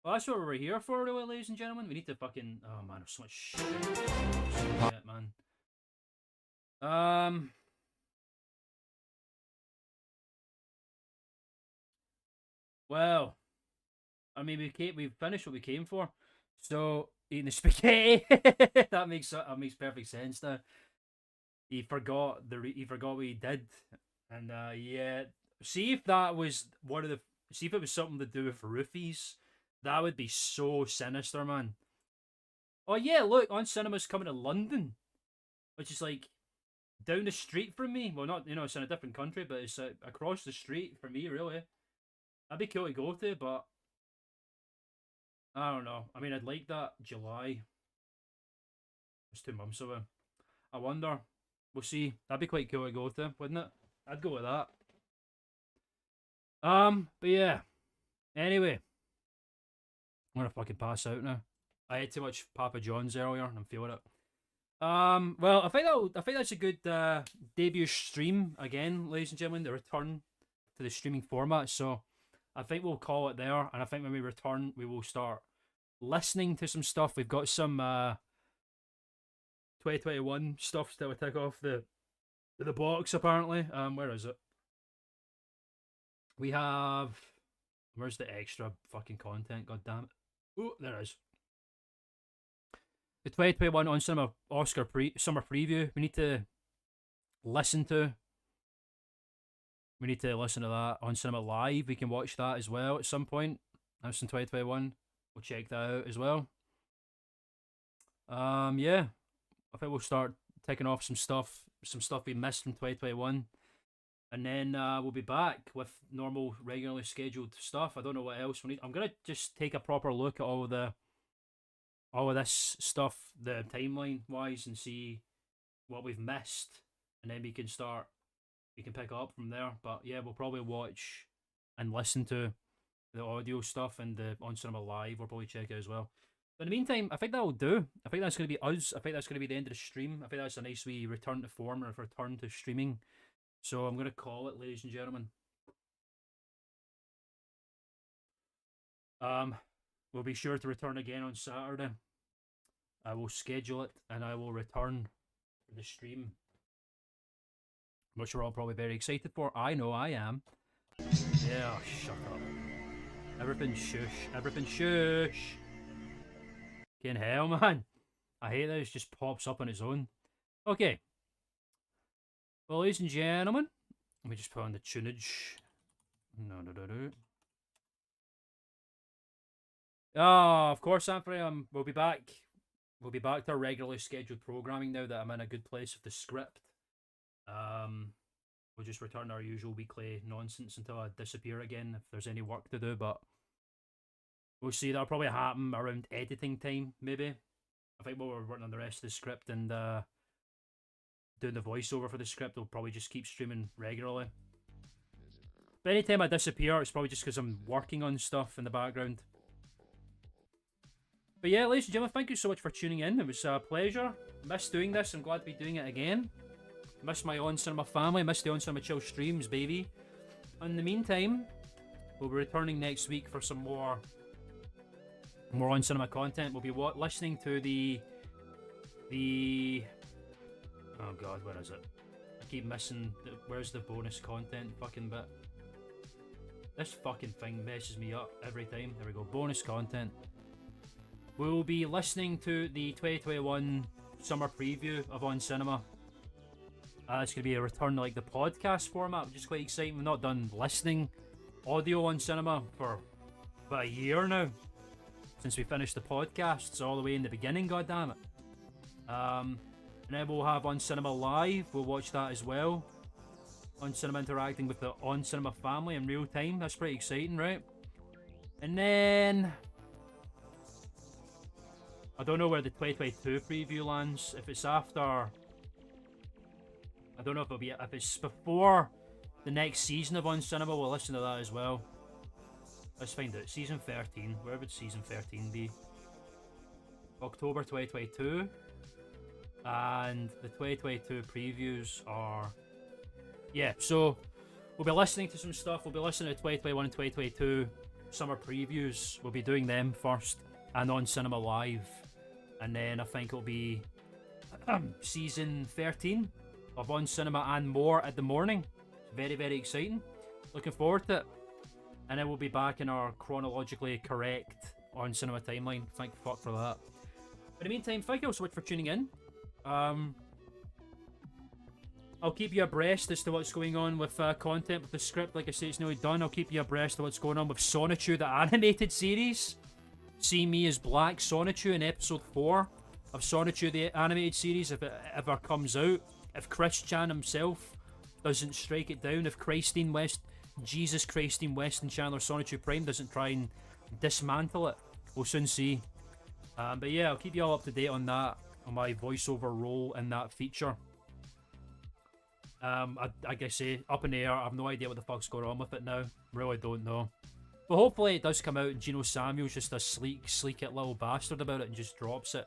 Well, that's what we're here for, really, ladies and gentlemen. We need to fucking. Oh man, there's so much shit. Shit, man. Well, I mean, we finished what we came for. So eating the spaghetti. that makes perfect sense now. he forgot he forgot what he did, and yeah, see if that was one of the see if it was something to do with roofies, that would be so sinister, man. Oh yeah, look, On Cinema's coming to London, which is like down the street from me. Well, not it's in a different country, but it's across the street from me, really. That'd be cool to go to, but I don't know. I mean, I'd like that July. It's 2 months away. I wonder. We'll see. That'd be quite cool to go to, wouldn't it? I'd go with that. But yeah. Anyway, I'm gonna fucking pass out now. I ate too much Papa John's earlier, and I'm feeling it. Well, I think that's a good debut stream again, ladies and gentlemen. The return to the streaming format. So I think we'll call it there, and I think when we return, we will start listening to some stuff. We've got some 2021 stuff still to take off the box apparently. Where is it? We have. Where's the extra fucking content? God damn it! Oh, there it is. The 2021 On Cinema Oscar summer preview. We need to listen to. We need to listen to that On Cinema Live. We can watch that as well at some point. That's in 2021. We'll check that out as well. Yeah. I think we'll start taking off some stuff we missed from 2021. And then we'll be back with normal, regularly scheduled stuff. I don't know what else we need. I'm going to just take a proper look at all of this stuff, the timeline-wise, and see what we've missed. And then we can pick up from there. But yeah, we'll probably watch and listen to the audio stuff and the On Cinema Live. We'll probably check it as well. But in the meantime, I think that'll do. I think that's going to be us. I think that's going to be the end of the stream. I think that's a nice wee return to form or return to streaming. So I'm going to call it, ladies and gentlemen. We'll be sure to return again on Saturday. I will schedule it and I will return for the stream, which we're all probably very excited for. I know I am. Yeah, shut up. Everything shush. Everything shush. Fucking hell, man. I hate that it just pops up on its own. Okay. Well, ladies and gentlemen, let me just put on the tunage. No. Oh, of course, Anthony. We'll be back. We'll be back to our regularly scheduled programming now that I'm in a good place with the script. We'll just return our usual weekly nonsense until I disappear again if there's any work to do, but we'll see. That'll probably happen around editing time, maybe. I think while we're working on the rest of the script and doing the voiceover for the script, we'll probably just keep streaming regularly. But anytime I disappear, it's probably just because I'm working on stuff in the background. But yeah, ladies and gentlemen, thank you so much for tuning in. It was a pleasure. Missed doing this. I'm glad to be doing it again. Missed my On Cinema family. Missed the On Cinema Chill streams, baby. In the meantime, we'll be returning next week for some more On Cinema content. We'll be listening to the oh god, where is it? I keep missing where's the bonus content fucking bit? This fucking thing messes me up every time. There we go, bonus content. We'll be listening to the 2021 summer preview of On Cinema. It's going to be a return to like the podcast format, which is quite exciting. We've not done listening audio On Cinema for about a year now, since we finished the podcasts all the way in the beginning, goddammit. And then we'll have On Cinema Live. We'll watch that as well. On Cinema interacting with the On Cinema family in real time. That's pretty exciting, right? And then I don't know where the 2022 preview lands. If it's after, I don't know if it's before the next season of On Cinema, we'll listen to that as well. Let's find out. Season 13. Where would season 13 be? October 2022. And the 2022 previews are... Yeah, so we'll be listening to some stuff. We'll be listening to 2021 and 2022 summer previews. We'll be doing them first. And On Cinema Live. And then I think it'll be season 13 of On Cinema and more at the morning. Very, very exciting. Looking forward to it. And then we'll be back in our chronologically correct On Cinema timeline. Thank fuck for that. In the meantime, thank you all so much for tuning in. I'll keep you abreast as to what's going on with content with the script. Like I say, it's nearly done. I'll keep you abreast of what's going on with Sonichu, the animated series. See me as Black Sonichu in episode 4 of Sonichu, the animated series, if it ever comes out. If Chris Chan himself doesn't strike it down, if Jesus Christine West and Chandler Sonichu Prime doesn't try and dismantle it, we'll soon see. But yeah, I'll keep you all up to date on that, on my voiceover role in that feature. Like I say, up in the air. I have no idea what the fuck's going on with it now. Really don't know. But hopefully it does come out and Gino Samuel's just a sleek-it little bastard about it and just drops it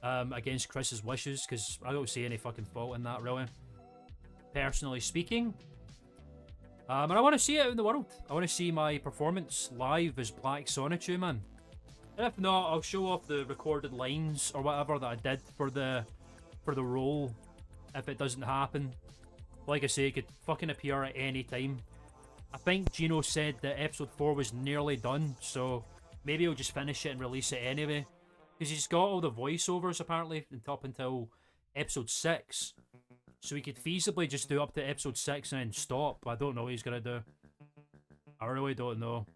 against Chris's wishes, because I don't see any fucking fault in that, really. Personally speaking. And I want to see it out in the world. I want to see my performance live as Black Sonichu, man. And if not, I'll show off the recorded lines or whatever that I did for the role if it doesn't happen. Like I say, it could fucking appear at any time. I think Gino said that episode 4 was nearly done, so maybe he'll just finish it and release it anyway. Because he's got all the voiceovers apparently up until episode 6. So he could feasibly just do up to episode 6 and then stop. I don't know what he's going to do. I really don't know.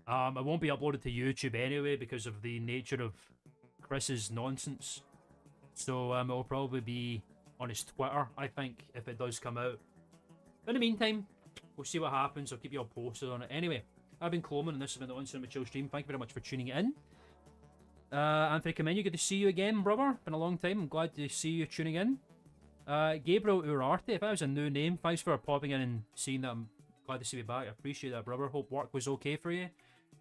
It won't be uploaded to YouTube anyway because of the nature of Chris's nonsense. So it'll probably be on his Twitter, I think, if it does come out. In the meantime, we'll see what happens. I'll keep you all posted on it. Anyway, I've been Klman and this has been the On Cinema Chill stream. Thank you very much for tuning in. Anthony Kamenu, good to see you again, brother. Been a long time. I'm glad to see you tuning in. Gabriel Urarte, if that was a new name, thanks for popping in and seeing that. I'm glad to see you back. I appreciate that, brother. Hope work was okay for you.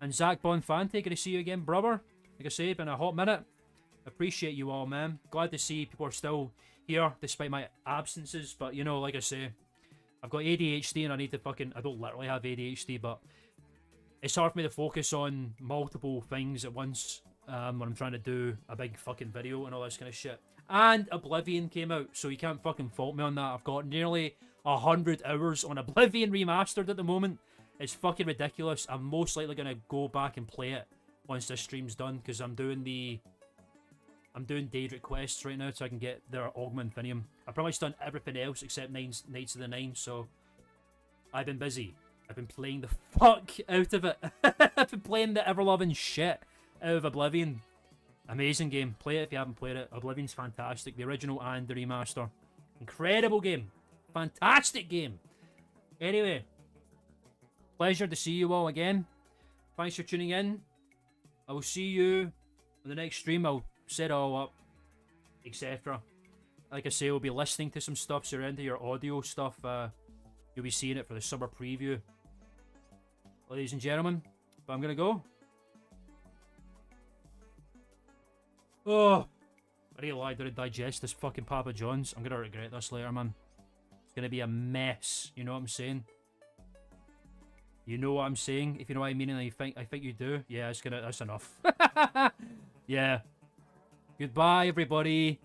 And Zach Bonfante, good to see you again, brother. Like I say, been a hot minute. Appreciate you all, man. Glad to see people are still here despite my absences. But, you know, like I say, I've got ADHD and I need to I don't literally have ADHD, but it's hard for me to focus on multiple things at once when I'm trying to do a big fucking video and all this kind of shit. And Oblivion came out, so you can't fucking fault me on that. I've got nearly 100 hours on Oblivion Remastered at the moment. It's fucking ridiculous. I'm most likely going to go back and play it once this stream's done, because I'm doing Daedric quests right now so I can get their Augmentinium. I've pretty much done everything else except Knights of the Nine, so I've been busy. I've been playing the fuck out of it. I've been playing the ever-loving shit out of Oblivion. Amazing game. Play it if you haven't played it. Oblivion's fantastic. The original and the remaster. Incredible game. Fantastic game. Anyway, pleasure to see you all again. Thanks for tuning in. I will see you on the next stream. I'll set it all up, etc. Like I say, we'll be listening to some stuff, so you're into your audio stuff. You'll be seeing it for the summer preview. Ladies and gentlemen, but I'm going to go. Oh, I really lied to digest this fucking Papa John's. I'm gonna regret this later, man. It's gonna be a mess. You know what I'm saying? You know what I'm saying? If you know what I mean, and I think you do. Yeah, that's enough. Yeah. Goodbye, everybody.